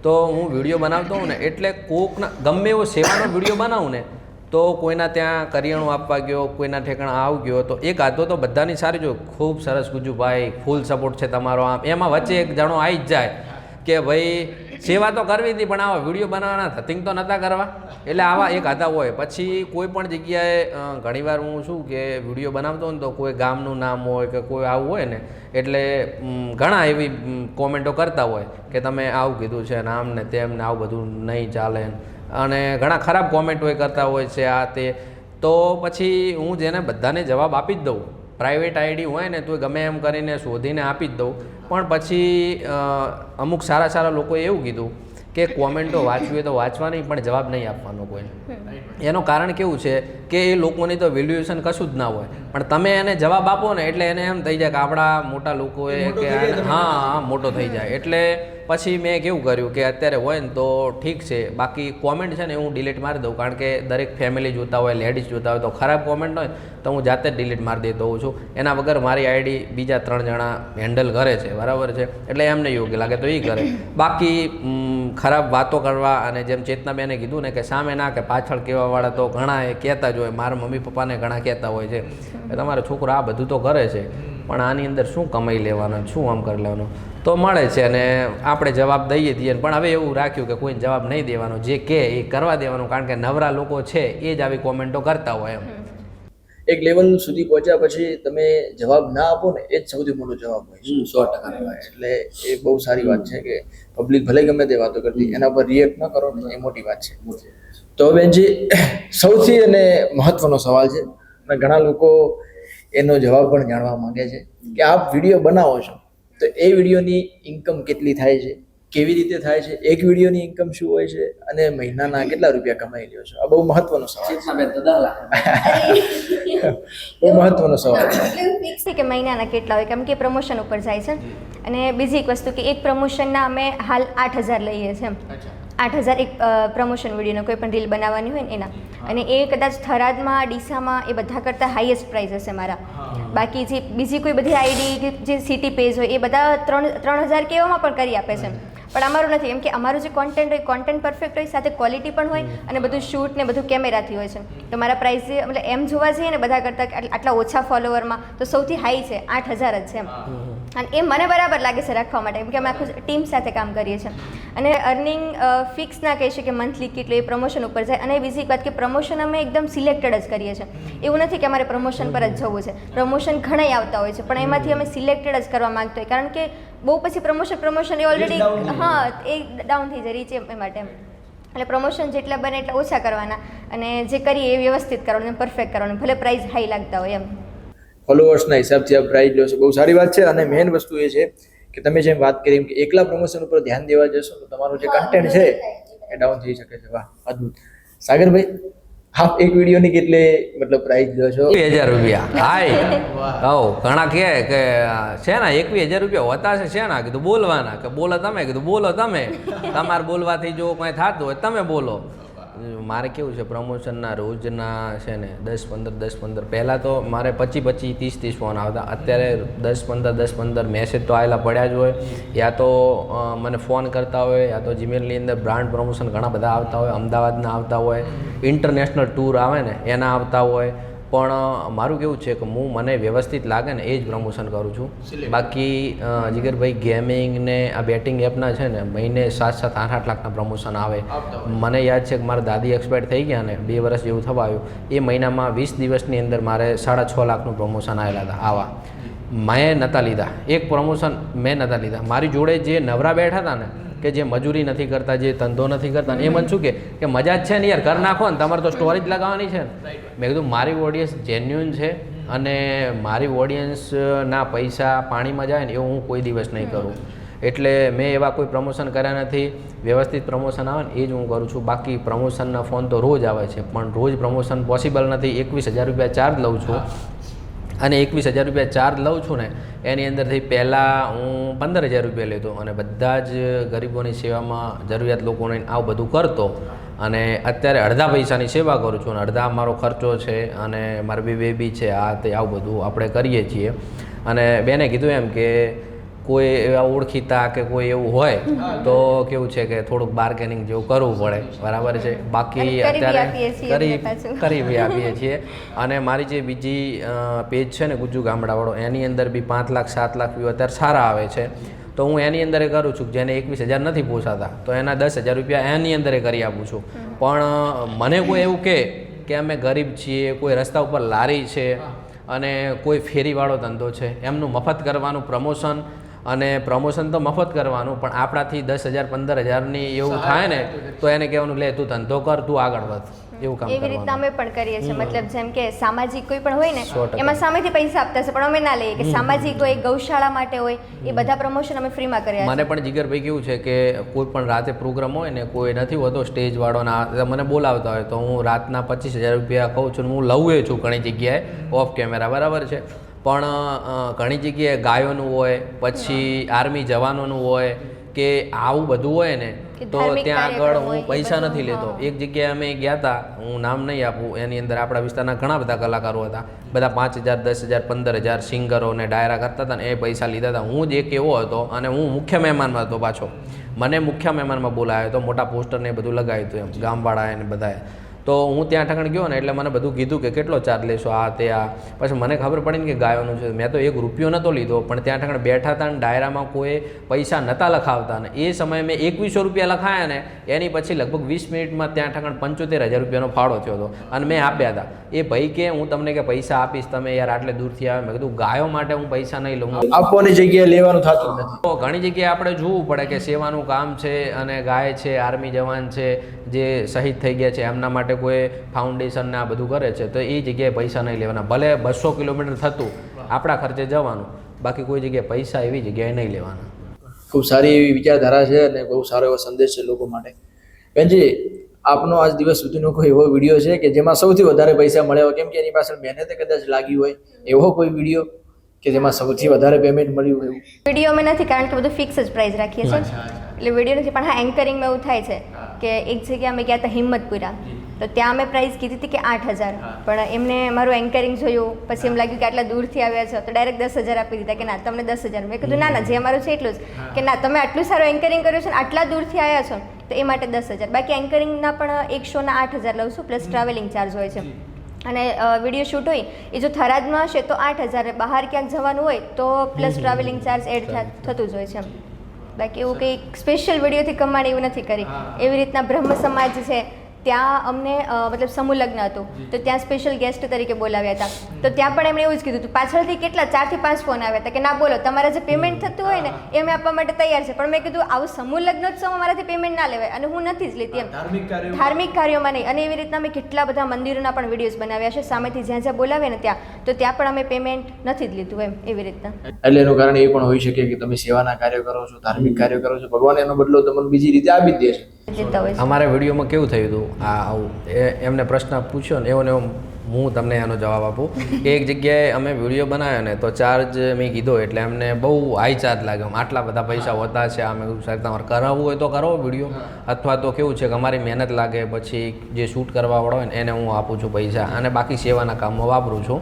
તો હું વિડીયો બનાવતો હોઉં ને એટલે કોકના ગમે એવો સેવાનો વિડીયો બનાવું ને તો કોઈના ત્યાં કરિયાણું આપવા ગયો, કોઈના ઠેકાણા આવ ગયો, તો એક આદો તો બધાની સારી જો, ખૂબ સરસ ગુજુભાઈ, ફૂલ સપોર્ટ છે તમારો, આમ એમાં વચ્ચે એક જણો આવી જ જાય કે ભાઈ સેવા તો કરવી હતી પણ આવા વિડીયો બનાવવાના થતિંગ તો નહોતા કરવા એટલે આવા એક હતા હોય. પછી કોઈ પણ જગ્યાએ ઘણીવાર હું શું કે વિડીયો બનાવતો ને તો કોઈ ગામનું નામ હોય કે કોઈ આવું હોય ને એટલે ઘણા એવી કોમેન્ટો કરતા હોય કે તમે આવું કીધું છે ને આમ ને તેમ ને આવું બધું નહીં ચાલે અને ઘણા ખરાબ કોમેન્ટો એ કરતા હોય છે આ તે. તો પછી હું જેને બધાને જવાબ આપી જ દઉં, પ્રાઇવેટ આઈડી હોય ને તો ગમે એમ કરીને શોધીને આપી જ દઉં. પણ પછી અમુક સારા સારા લોકોએ એવું કીધું કે કોમેન્ટો વાંચવી હોય તો વાંચવાની પણ જવાબ નહીં આપવાનો કોઈ. એનું કારણ કેવું છે કે એ લોકોની તો વેલ્યુએશન કશું જ ના હોય પણ તમે એને જવાબ આપો ને એટલે એને એમ થઈ જાય કે આપણા મોટા લોકોએ કે હા મોટો થઈ જાય. એટલે પછી મેં કેવું કર્યું કે અત્યારે હોય ને તો ઠીક છે, બાકી કોમેન્ટ છે ને હું ડિલીટ મારી દઉં. કારણ કે દરેક ફેમિલી જોતા હોય, લેડીઝ જોતા હોય તો ખરાબ કોમેન્ટ હોય તો હું જાતે જ ડિલીટ મારી દેતો હોઉં છું. એના વગર મારી આઈડી બીજા 3 જણા હેન્ડલ કરે છે, બરાબર છે, એટલે એમને યોગ્ય લાગે તો એ કરે. બાકી ખરાબ વાતો કરવા અને જેમ ચેતનાબેને કીધું ને કે સામે ના કે પાછળ કહેવાવાળા તો ઘણા એ કહેતા જ હોય. મારા મમ્મી પપ્પાને ઘણા કહેતા હોય છે કે તમારો છોકરો આ બધું તો કરે છે પણ આની અંદર શું કમાઈ લેવાનો, શું આમ કરી લેવાનું, તો મળે છે અને આપણે જવાબ દઈએ દઈએ. પણ હવે એવું રાખ્યું કે કોઈને જવાબ નહીં દેવાનો, જે કહે એ કરવા દેવાનું. કારણ કે નવરા લોકો છે એ જ આવી કોમેન્ટો કરતા હોય એમ. એક લેવલ સુધી પહોંચ્યા પછી તમે જવાબ ના આપો ને એ જ સૌથી મોટો જવાબ હોય છે. 100%. એટલે એ બહુ સારી વાત છે કે પબ્લિક ભલે ગમે તે વાતો કરતી એના પર રિએક્ટ ન કરો ને એ મોટી વાત છે. તો બેનજી, સૌથી અને મહત્વનો સવાલ છે અને ઘણા લોકો એનો જવાબ પણ જાણવા માંગે છે કે આપ વિડીયો બનાવો છો તો એ વિડીયોની ઇન્કમ કેટલી થાય છે, કેવી રીતે થાય છે, એક વિડીયોની ઇન્કમ શું હોય છે અને મહિનાના કેટલા રૂપિયા કમાઈ લ્યો છો? આ બહુ મહત્વનો સવાલ છે. ચેતનાબેન તો 10 લાખ. બહુ મહત્વનો સવાલ છે. એટલે ફિક્સ છે કે મહિનાના કેટલા હોય, કેમ કે પ્રમોશન ઉપર જાય છે. અને બીજી એક વસ્તુ કે એક પ્રમોશનના અમે હાલ 8,000 લઈએ છીએ. 8,000 એક પ્રમોશન વિડીયોનો કોઈ પણ રીલ બનાવવાની હોય ને એના. અને એ કદાચ થરાદમાં, ડીસામાં એ બધા કરતાં હાઈએસ્ટ પ્રાઇસ હશે મારા. બાકી જે બીજી કોઈ બધી આઈડી જે સિટી પેજ હોય એ બધા 3,000 કે એવામાં પણ કરી આપે છે. પણ અમારું નથી, કેમ કે અમારું જે કોન્ટેન્ટ હોય કોન્ટેન્ટ પરફેક્ટ હોય, સાથે ક્વોલિટી પણ હોય અને બધું શૂટ ને બધું કેમેરાથી હોય છે. તો મારા પ્રાઇસ જે મતલબ એમ જોવા જઈએ ને બધા કરતાં આટલા ઓછા ફોલોવરમાં તો સૌથી હાઈ છે 8,000 જ છે એમ. અને એ મને બરાબર લાગે છે રાખવા માટે, કેમ કે અમે આખું ટીમ સાથે કામ કરીએ છીએ. અને અર્નિંગ ફિક્સ ના કહી શકીએ મંથલી કેટલું, એ પ્રમોશન ઉપર જાય. અને બીજી એક વાત કે પ્રમોશન અમે એકદમ સિલેક્ટેડ જ કરીએ છીએ. એવું નથી કે અમારે પ્રમોશન પર જ જવું છે. પ્રમોશન ઘણાય આવતા હોય છે પણ એમાંથી અમે સિલેક્ટેડ જ કરવા માંગતા હોય. કારણ કે બહુ પછી પ્રમોશન એ ઓલરેડી એ ડાઉન થઈ જાય રીચ એ માટે એમ. એટલે પ્રમોશન જેટલા બને એટલા ઓછા કરવાના અને જે કરીએ એ વ્યવસ્થિત કરવાનું, પરફેક્ટ કરવાનું, ભલે પ્રાઇસ હાઈ લાગતા હોય એમ. ફોલોઅર્સના હિસાબથી આ પ્રાઇઝ લો છો, બહુ સારી વાત છે. અને મેઇન વસ્તુ એ છે કે તમે જેમ વાત કરી કે એકલા પ્રમોશન ઉપર ધ્યાન દેવા જશો તો તમારું જે કન્ટેન્ટ છે એ ડાઉન થઈ શકે છે. વાહ, અદ્ભુત. સાગરભાઈ, આપ એક વિડીયોની કેટલી મતલબ પ્રાઇઝ લો છો? 21,000 રૂપિયા. હાય ઘણા કહે કે છે ને 21,000 રૂપિયા હોતા છે શેના? કીધું બોલવાના. કે બોલો તમે? કીધું બોલો તમે. તમારે બોલવાથી જો કંઈ થતું હોય તમે બોલો. મારે કેવું છે પ્રમોશનના રોજના છે ને 10-15 પહેલાં તો મારે 25 30 ફોન આવતા. અત્યારે 10-15 મેસેજ તો આવેલા પડ્યા જ હોય. યા તો મને ફોન કરતા હોય, યા તો જીમેલની અંદર બ્રાન્ડ પ્રમોશન ઘણા બધા આવતા હોય, અમદાવાદના આવતા હોય, ઇન્ટરનેશનલ ટૂર આવે ને એના આવતા હોય. પણ મારું કેવું છે કે હું મને વ્યવસ્થિત લાગે ને એ જ પ્રમોશન કરું છું. બાકી જીગરભાઈ ગેમિંગ ને આ બેટિંગ એપના છે ને મહિને 7-8 લાખના પ્રમોશન આવે. મને યાદ છે કે મારા દાદી એક્સપાયર થઈ ગયા ને 2 વર્ષ જેવું થવા આવ્યું, એ મહિનામાં 20 દિવસની અંદર મારે 6.5 લાખનું પ્રમોશન આવેલા હતા. આવા મેં નહોતા લીધા, એક પ્રમોશન મેં નહોતા લીધા. મારી જોડે જે નવરા બેઠા હતા ને કે જે મજૂરી નથી કરતા, જે ધંધો નથી કરતા, એ મને શું કે મજા જ છે ને યાર, કર નાખો ને, તમારે તો સ્ટોરેજ લગાવવાની છે ને. મેં કીધું મારી ઓડિયન્સ જેન્યુઅન છે અને મારી ઓડિયન્સના પૈસા પાણીમાં જાય ને એવું હું કોઈ દિવસ નહીં કરું. એટલે મેં એવા કોઈ પ્રમોશન કર્યા નથી. વ્યવસ્થિત પ્રમોશન આવે ને એ જ હું કરું છું. બાકી પ્રમોશનના ફોન તો રોજ આવે છે પણ રોજ પ્રમોશન પોસિબલ નથી. 21,000 રૂપિયા ચાર્જ લઉં છું અને 21,000 રૂપિયા ચાર્જ લઉં છું ને એની અંદરથી પહેલાં હું 15,000 રૂપિયા લેતો અને બધા જ ગરીબોની સેવામાં જરૂરિયાત લોકોને આવું બધું કરતો. અને અત્યારે અડધા પૈસાની સેવા કરું છું અને અડધા મારો ખર્ચો છે અને મારી બેબી છે, આ તે આવું બધું આપણે કરીએ છીએ. અને બેને કીધું એમ કે કોઈ એવા ઓળખીતા કે કોઈ એવું હોય તો કેવું છે કે થોડુંક બાર્ગેનિંગ જેવું કરવું પડે, બરાબર છે. બાકી અત્યારે કરી આપીએ છીએ. અને મારી જે બીજી પેજ છે ને ગુજ્જુ ગામડાવાળો, એની અંદર બી 5 લાખ 7 લાખ વ્યૂ અત્યારે સારા આવે છે. તો હું એની અંદર કરું છું જેને 21,000 નથી પોસાતા તો એના 10,000 રૂપિયા એની અંદર કરી આપું છું. પણ મને કોઈ એવું કે અમે ગરીબ છીએ, કોઈ રસ્તા ઉપર લારી છે અને કોઈ ફેરીવાળો ધંધો છે, એમનું મફત કરવાનું પ્રમોશન, અને પ્રમોશન તો મફત કરવાનું પણ આપણાથી 10,000 15,000ની એવું થાય ને તો એને કહેવાનું લે તું ધંધો કર, તું આગળ વધ, એવું કામ એવી રીતના કરવાનું. અમે પણ કરીએ છીએ. મતલબ જેમ કે સામાજિક કોઈ પણ હોય ને 100%. એમાં સામેથી પૈસા આપતા છે પણ અમે ના લઈએ કે સામાજિક હોય, ગૌશાળા માટે હોય, એ બધા પ્રમોશન અમે ફ્રીમાં કર્યા છે. મને પણ જીગરભાઈ કેવું છે કે કોઈ પણ રાતે પ્રોગ્રામ હોય ને કોઈ નથી હોતો સ્ટેજવાળો ના મને બોલાવતા હોય તો હું રાતના 25,000 રૂપિયા કહું છું ને હું લઉં છું ઘણી જગ્યાએ ઓફ કેમેરા, બરાબર છે. પણ ઘણી જગ્યાએ ગાયોનું હોય, પછી આર્મી જવાનોનું હોય કે આવું બધું હોય ને કે તો ધાર્મિક ત્યાં આગળ કાર્યક્રમ હું હોય, એ પૈસા બધું, નથી લેતો. હા. એક જગ્યાએ અમે ગયા હતા, હું નામ નહીં આપું, એની અંદર આપણા વિસ્તારના ઘણા બધા કલાકારો હતા, બધા 5,000 10,000 15,000 સિંગરો ને ડાયરા કરતા હતા ને એ પૈસા લીધા હતા. હું જ એક એવો હતો અને હું મુખ્ય મહેમાનમાં હતો પાછો. મને મુખ્ય મહેમાનમાં બોલાવ્યો હતો, મોટા પોસ્ટર ને એ બધું લગાવ્યું હતું એમ ગામવાળા એને બધાએ. તો હું ત્યાં ઠકણ ગયો ને એટલે મને બધું કીધું કે કેટલો ચાર્જ લેશો આ તે આ. પછી મને ખબર પડી ને કે ગાયોનું છે. મેં તો 1 રૂપિયો નહોતો લીધો પણ ત્યાં ઠકણ બેઠા હતા ને ડાયરામાં કોઈ પૈસા નહોતા લખાવતા ને એ સમયે મેં 2100 રૂપિયા લખાયા ને એની પછી લગભગ 20 મિનિટમાં ત્યાં ઠકણ 75,000 રૂપિયાનો ફાળો થયો હતો અને મેં આપ્યા હતા. એ ભાઈ કે હું તમને કે પૈસા આપીશ, તમે યાર આટલે દૂરથી આવે. મેં કીધું ગાયો માટે હું પૈસા નહીં લઉં. આપવાની જગ્યાએ લેવાનું થતું જ નથી. તો ઘણી જગ્યાએ આપણે જોવું પડે કે સેવાનું કામ છે અને ગાય છે, આર્મી જવાન છે જે શહીદ થઈ ગયા છે એમના માટે કોઈ ફાઉન્ડેશન ને આ બધું કરે છે તો એ જગ્યાએ પૈસા નહીં લેવાના. ભલે 200 કિલોમીટર થતું આપણા ખર્ચે જવાનું, બાકી કોઈ જગ્યાએ પૈસા એવી જગ્યાએ નહીં લેવાના. ખૂબ સારી એવી વિચારધારા છે અને બહુ સારો એવો સંદેશ છે લોકો માટે. બેનજી, આપનો આજ દિવસ સુધીનો કોઈ એવો વિડીયો છે કે જેમાં સૌથી વધારે પૈસા મળ્યા હોય, કેમ કે એની પાછળ મહેનત કદાચ લાગી હોય, એવો કોઈ વિડીયો કે જેમાં સૌથી વધારે પેમેન્ટ મળ્યું હોય? વિડીયો અમે નથી, કારણ કે બધું ફિક્સ જ પ્રાઇસ રાખીએ છીએ એટલે વિડીયો નથી. પણ હા, એન્કરિંગમાં એવું થાય છે કે એક જગ્યાએ અમે ગયા હતા હિંમતપુરા, તો ત્યાં અમે પ્રાઇસ કીધી હતી કે 8,000, પણ એમને મારું એન્કરિંગ જોયું, પછી એમ લાગ્યું કે આટલા દૂરથી આવ્યા છો તો ડાયરેક્ટ 10,000 આપી દીધા કે ના તમને 10,000. મેં કીધું ના ના, જે અમારું છે એટલું જ, કે ના તમે આટલું સારું એન્કરિંગ કર્યું છે ને આટલા દૂરથી આવ્યા છો તો એ માટે 10,000. બાકી એન્કરિંગના પણ એક શોના 8,000 લઉં છું, પ્લસ ટ્રાવેલિંગ ચાર્જ હોય છે. અને વિડીયો શૂટ હોય એ જો થરાદમાં હશે તો 8,000, બહાર ક્યાંક જવાનું હોય તો પ્લસ ટ્રાવેલિંગ ચાર્જ એડ થતું જ હોય છે. બાકી એવું કંઈ સ્પેશિયલ વિડીયોથી કમાણી એવું નથી કરી. એવી રીતના બ્રહ્મ સમાજ છે ત્યાં અમને મતલબ સમૂહ લગ્ન હતું તો ત્યાં સ્પેશિયલ ગેસ્ટ તરીકે બોલાવ્યા હતા. તો ત્યાં પણ એમણે એવું જ કીધું હતું, પાછળથી કેટલા 4 થી 5 ફોન આવ્યા હતા કે ના બોલો, તમારે જે પેમેન્ટ થતું હોય ને એ અમે આપવા માટે તૈયાર છે. પણ મેં કીધું આવું સમૂહ લગ્નોત્સવમાં મારાથી પેમેન્ટ ના લેવાય અને હું નથી જ લેતી એમ, ધાર્મિક કાર્યોમાં નહીં. અને એવી રીતના અમે કેટલા બધા મંદિરોના પણ વિડીયોઝ બનાવ્યા છે સામેથી, જ્યાં જ્યાં બોલાવે ને ત્યાં, તો ત્યાં પણ અમે પેમેન્ટ નથી જ લીધું એમ, એવી રીતના. એટલે એનું કારણ એ પણ હોઈ શકે કે તમે સેવાના કાર્યો કરો છો, ધાર્મિક કાર્યો કરો છો, ભગવાન એનો બદલો તમને બીજી રીતે આપી જ દે છે. જતા હોય છે. અમારા વિડીયોમાં કેવું થયું હતું આવું એમને પ્રશ્ન પૂછ્યો ને એવો ને હું તમને એનો જવાબ આપું કે એક જગ્યાએ અમે વિડીયો બનાવ્યો ને તો ચાર્જ મેં કીધો એટલે એમને બહુ હાઈ ચાર્જ લાગ્યો. આટલા બધા પૈસા હોતા છે, અમે સાહેબ તમારે કરાવવું હોય તો કરાવો વિડીયો, અથવા તો કેવું છે કે અમારી મહેનત લાગે પછી જે શૂટ કરવાવાળો હોય ને એને હું આપું છું પૈસા અને બાકી સેવાના કામમાં વાપરું છું.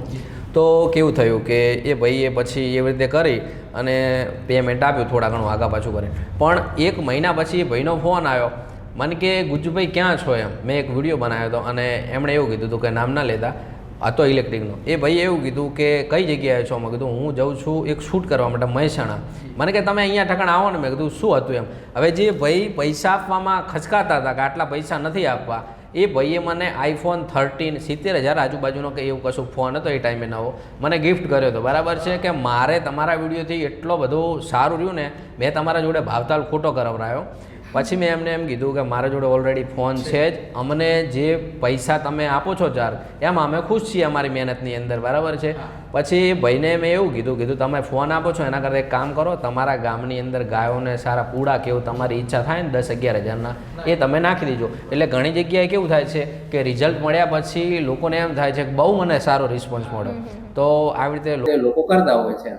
તો કેવું થયું કે એ ભાઈએ પછી એવી રીતે કરી અને પેમેન્ટ આપ્યું થોડા ઘણું આગા પાછું કરીને. પણ 1 મહિના પછી એ ભાઈનો ફોન આવ્યો મને કે ગુજ્જુભાઈ ક્યાં છો એમ. મેં એક વિડીયો બનાવ્યો હતો અને એમણે એવું કીધું હતું કે નામ ના લેતા, હતો ઇલેક્ટ્રિકનો. એ ભાઈએ એવું કીધું કે કઈ જગ્યાએ છો? મેં કીધું હું જાઉં છું એક શૂટ કરવા માટે મહેસાણા. મને કે તમે અહીંયા ઠકાણ આવો ને. મેં કીધું શું હતું એમ. હવે જે ભાઈ પૈસા આપવામાં ખચકાતા હતા કે આટલા પૈસા નથી આપવા, એ ભાઈએ મને iPhone 13 70,000 આજુબાજુનો કે એવું કશું ફોન હતો એ ટાઈમે નવો મને ગિફ્ટ કર્યો હતો. બરાબર છે કે મારે તમારા વિડીયોથી એટલો બધો સારું રહ્યું ને, મેં તમારા જોડે ભાવતાલ ખોટો કરાવરાયો. પછી મેં એમને એમ કીધું કે મારા જોડે ઓલરેડી ફોન છે જ, અમને જે પૈસા તમે આપો છો ચાર્જ એમાં અમે ખુશ છીએ અમારી મહેનતની અંદર. બરાબર છે. પછી ભાઈને મેં એવું કીધું તમે ફોન આપો છો એના કરતાં એક કામ કરો, તમારા ગામની અંદર ગાયોને સારા પૂડા કેવું તમારી ઈચ્છા થાય ને 10-11 હજારના એ તમે નાખી દીજો. એટલે ઘણી જગ્યાએ કેવું થાય છે કે રિઝલ્ટ મળ્યા પછી લોકોને એમ થાય છે કે બહુ મને સારો રિસ્પોન્સ મળ્યો. તો આવી રીતે લોકો કરતા હોય છે.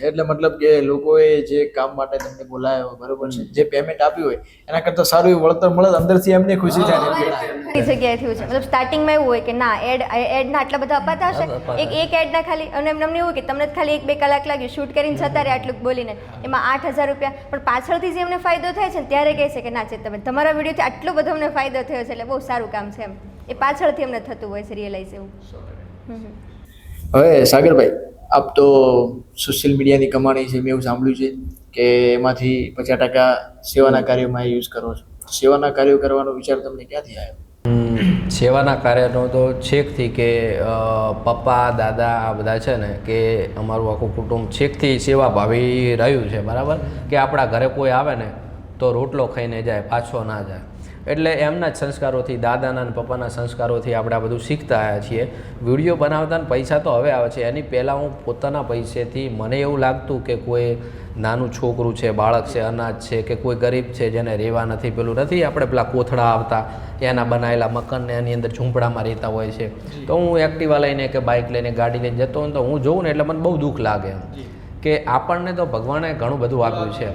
એટલે મતલબ કે લોકોએ જે કામ માટે તમને બોલાયો, બરોબર છે, જે પેમેન્ટ આપ્યું હોય એના કરતાં સારું એવું વળતર મળે, અંદરથી એમને ખુશી થાય. એ જગ્યાએ થયું છે. મતલબ સ્ટાર્ટિંગમાં એવું હોય કે ના એડના આટલા બધા અપાતા હશે, એક એડના ખાલી અને એમને એવું કે તમને ખાલી 1-2 કલાક લાગ્યું શૂટ કરીને જતા રહે આટલું બોલીને, એમાં 8,000 રૂપિયા. પણ પાછળથી જે એમને ફાયદો થાય છે ને ત્યારે કહે છે કે ના છે તમે તમારા વિડીયોથી આટલો બધો અમને ફાયદો થયો છે એટલે બહુ સારું કામ છે એમ. એ પાછળથી અમને થતું હોય છે રિયલાઇઝ એવું. હવે સાગરભાઈ, આપ તો સોશિયલ મીડિયાની કમાણી છે મેં એવું સાંભળ્યું છે, કે એમાંથી 50% સેવાના કાર્યોમાં યુઝ કરો છો? સેવાના કાર્યો કરવાનો વિચાર તમને ક્યાંથી આવ્યો? સેવાના કાર્યનો તો છેકથી કે પપ્પા દાદા આ બધા છે ને કે અમારું આખું કુટુંબ છેકથી સેવા ભાવી રહ્યું છે, બરાબર, કે આપણા ઘરે કોઈ આવે ને તો રોટલો ખાઈને જાય, પાછો ના જાય. એટલે એમના જ સંસ્કારોથી, દાદાના અને પપ્પાના સંસ્કારોથી આપણે આ બધું શીખતા આવ્યા છીએ. વિડીયો બનાવતા પૈસા તો હવે આવે છે, એની પહેલાં હું પોતાના પૈસેથી, મને એવું લાગતું કે કોઈ નાનું છોકરું છે, બાળક છે, અનાજ છે, કે કોઈ ગરીબ છે જેને રહેવા નથી, પેલું નથી આપણે પેલા કોથળા આવતા એના બનાવેલા મકાનને એની અંદર ઝૂંપડામાં રહેતા હોય છે, તો હું એક્ટિવા લઈને કે બાઇક લઈને ગાડી લઈને જતો હોઉં તો હું જોઉં ને એટલે મને બહુ દુઃખ લાગે કે આપણને તો ભગવાને ઘણું બધું આપ્યું છે,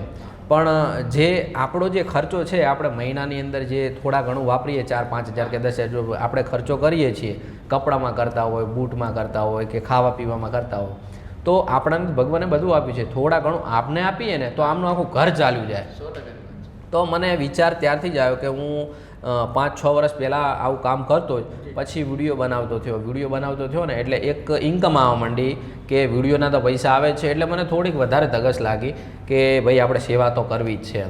પણ જે આપણો જે ખર્ચો છે, આપણે મહિનાની અંદર જે થોડા ઘણું વાપરીએ 4-5 હજાર કે 10 હજાર આપણે ખર્ચો કરીએ છીએ, કપડામાં કરતા હોય, બૂટમાં કરતા હોય કે ખાવા પીવામાં કરતા હોય, તો આપણને ભગવાને બધું આપ્યું છે, થોડા ઘણું આપને આપીએ ને તો આમનું આખું ઘર ચાલ્યું જાય. તો મને વિચાર ત્યારથી જ આવ્યો કે હું 5-6 વર્ષ પહેલાં આવું કામ કરતો જ, પછી વિડીયો બનાવતો થયો ને એટલે એક ઇન્કમ આવવા માંડી કે વિડીયોના તો પૈસા આવે છે, એટલે મને થોડીક વધારે ધગશ લાગી કે ભાઈ આપણે સેવા તો કરવી જ છે.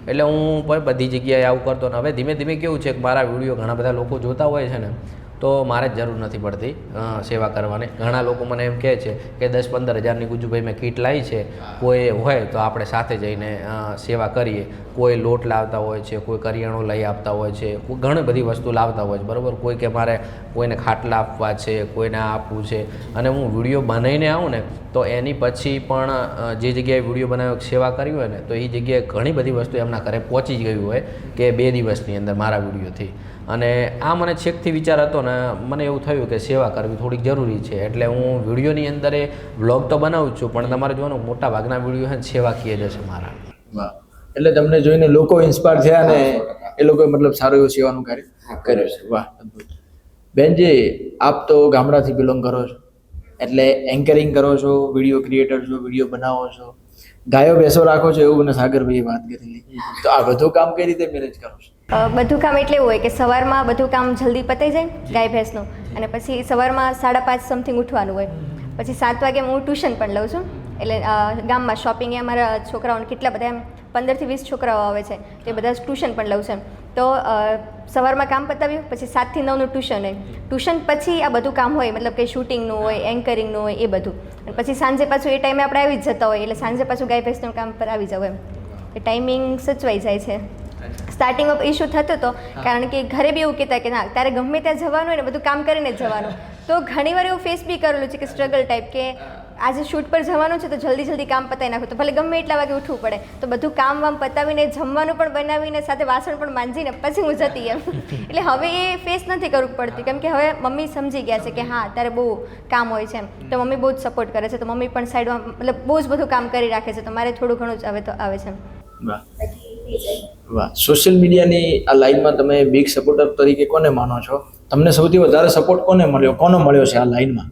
એટલે હું પણ બધી જગ્યાએ આવું કરતો ને હવે ધીમે ધીમે કેવું છે કે મારા વિડીયો ઘણા બધા લોકો જોતા હોય છે ને તો મારે જ જરૂર નથી પડતી સેવા કરવાની. ઘણા લોકો મને એમ કહે છે કે 10-15 હજારની ગુજુભાઈ મેં કીટ લાવી છે, કોઈ હોય તો આપણે સાથે જઈને સેવા કરીએ. કોઈ લોટ લાવતા હોય છે, કોઈ કરિયાણું લઈ આપતા હોય છે, કોઈ ઘણી બધી વસ્તુ લાવતા હોય છે, બરાબર. કોઈ કે મારે કોઈને ખાટલા આપવા છે, કોઈને આપવું છે, અને હું વિડીયો બનાવીને આવું ને તો એની પછી પણ જે જગ્યાએ વિડીયો બનાવ્યો સેવા કરી હોય ને તો એ જગ્યાએ ઘણી બધી વસ્તુ એમના ઘરે પહોંચી ગયું હોય કે 2 દિવસની અંદર મારા વિડીયોથી. અને આ મને છેકથી વિચાર હતો ને મને એવું થયું કે સેવા કરવી થોડીક જરૂરી છે, એટલે હું વિડીયોની અંદર એ વ્લોગ તો બનાવું છું, પણ તમારે જોવાનું મોટા ભાગના વિડીયો છે ને સેવાકીય જ છે મારા. વાહ, એટલે તમને જોઈને લોકો ઇન્સ્પાયર થયા ને એ લોકોએ મતલબ સારું એવું સેવાનું કાર્ય કર્યું છે. વાહ, અદ્ભુત. બેનજી, આપ તો ગામડાથી બિલોંગ કરો છો, એટલે એન્કરિંગ કરો છો, વિડીયો ક્રિએટર છો, વિડીયો બનાવો છો, ગાયો ભેંસો રાખો છો, એવું મને સાગરભાઈએ વાત કરેલી. તો આ બધું કામ કઈ રીતે મેનેજ કરો છો? બધું કામ એટલે એવું હોય કે સવારમાં બધું કામ જલ્દી પતાઈ જાય ગાય ભેંસનું, અને પછી સવારમાં 5:30 સમથિંગ ઉઠવાનું હોય. પછી 7 વાગે હું ટ્યુશન પણ લઉં છું, એટલે ગામમાં શોપિંગ એ અમારા છોકરાઓને કેટલા બધા એમ 15 થી 20 છોકરાઓ આવે છે, તે બધા ટ્યુશન પણ લઉં છું. તો સવારમાં કામ પતાવ્યું, પછી 7 થી 9નું ટ્યુશન હોય. ટ્યુશન પછી આ બધું કામ હોય, મતલબ કે શૂટિંગનું હોય, એન્કરિંગનું હોય, એ બધું. અને પછી સાંજે પાછું એ ટાઈમે આપણે આવી જ જતા હોય, એટલે સાંજે પાછું ગાય ભેંસનું કામ પર આવી જાવ એમ, એ ટાઈમિંગ સચવાઈ જાય છે. સ્ટાર્ટિંગમાં ઇશ્યુ થતો હતો, કારણ કે ઘરે બી એવું કહેતા કે ના તારે ગમે ત્યાં જવાનું હોય ને બધું કામ કરીને જ જવાનું. તો ઘણીવાર એવું ફેસ બી કરેલું છે કે સ્ટ્રગલ ટાઈપ કે આજે શૂટ પર જવાનું છે તો જલ્દી કામ પતાવી નાખું, તો ભલે ગમે એટલા વાગે ઉઠવું પડે તો બધું કામ પતાવીને જમવાનું પણ બનાવીને સાથે વાસણ પણ માંજીને પછી હું જતી એમ. એટલે હવે એ ફેસ નથી કરવું પડતી, કેમ કે હવે મમ્મી સમજી ગયા છે કે હા તારે બહુ કામ હોય છે એમ, તો મમ્મી બહુ જ સપોર્ટ કરે છે. તો મમ્મી પણ સાઈડમાં મતલબ બહુ જ બધું કામ કરી રાખે છે, તો મારે થોડું ઘણું જ હવે તો આવે છે. વાહ વાહ. સોશિયલ મીડિયાની આ લાઈનમાં તમે બિગ સપોર્ટર તરીકે કોને માનો છો? તમને સૌથી વધારે સપોર્ટ કોનો મળ્યો છે આ લાઈનમાં?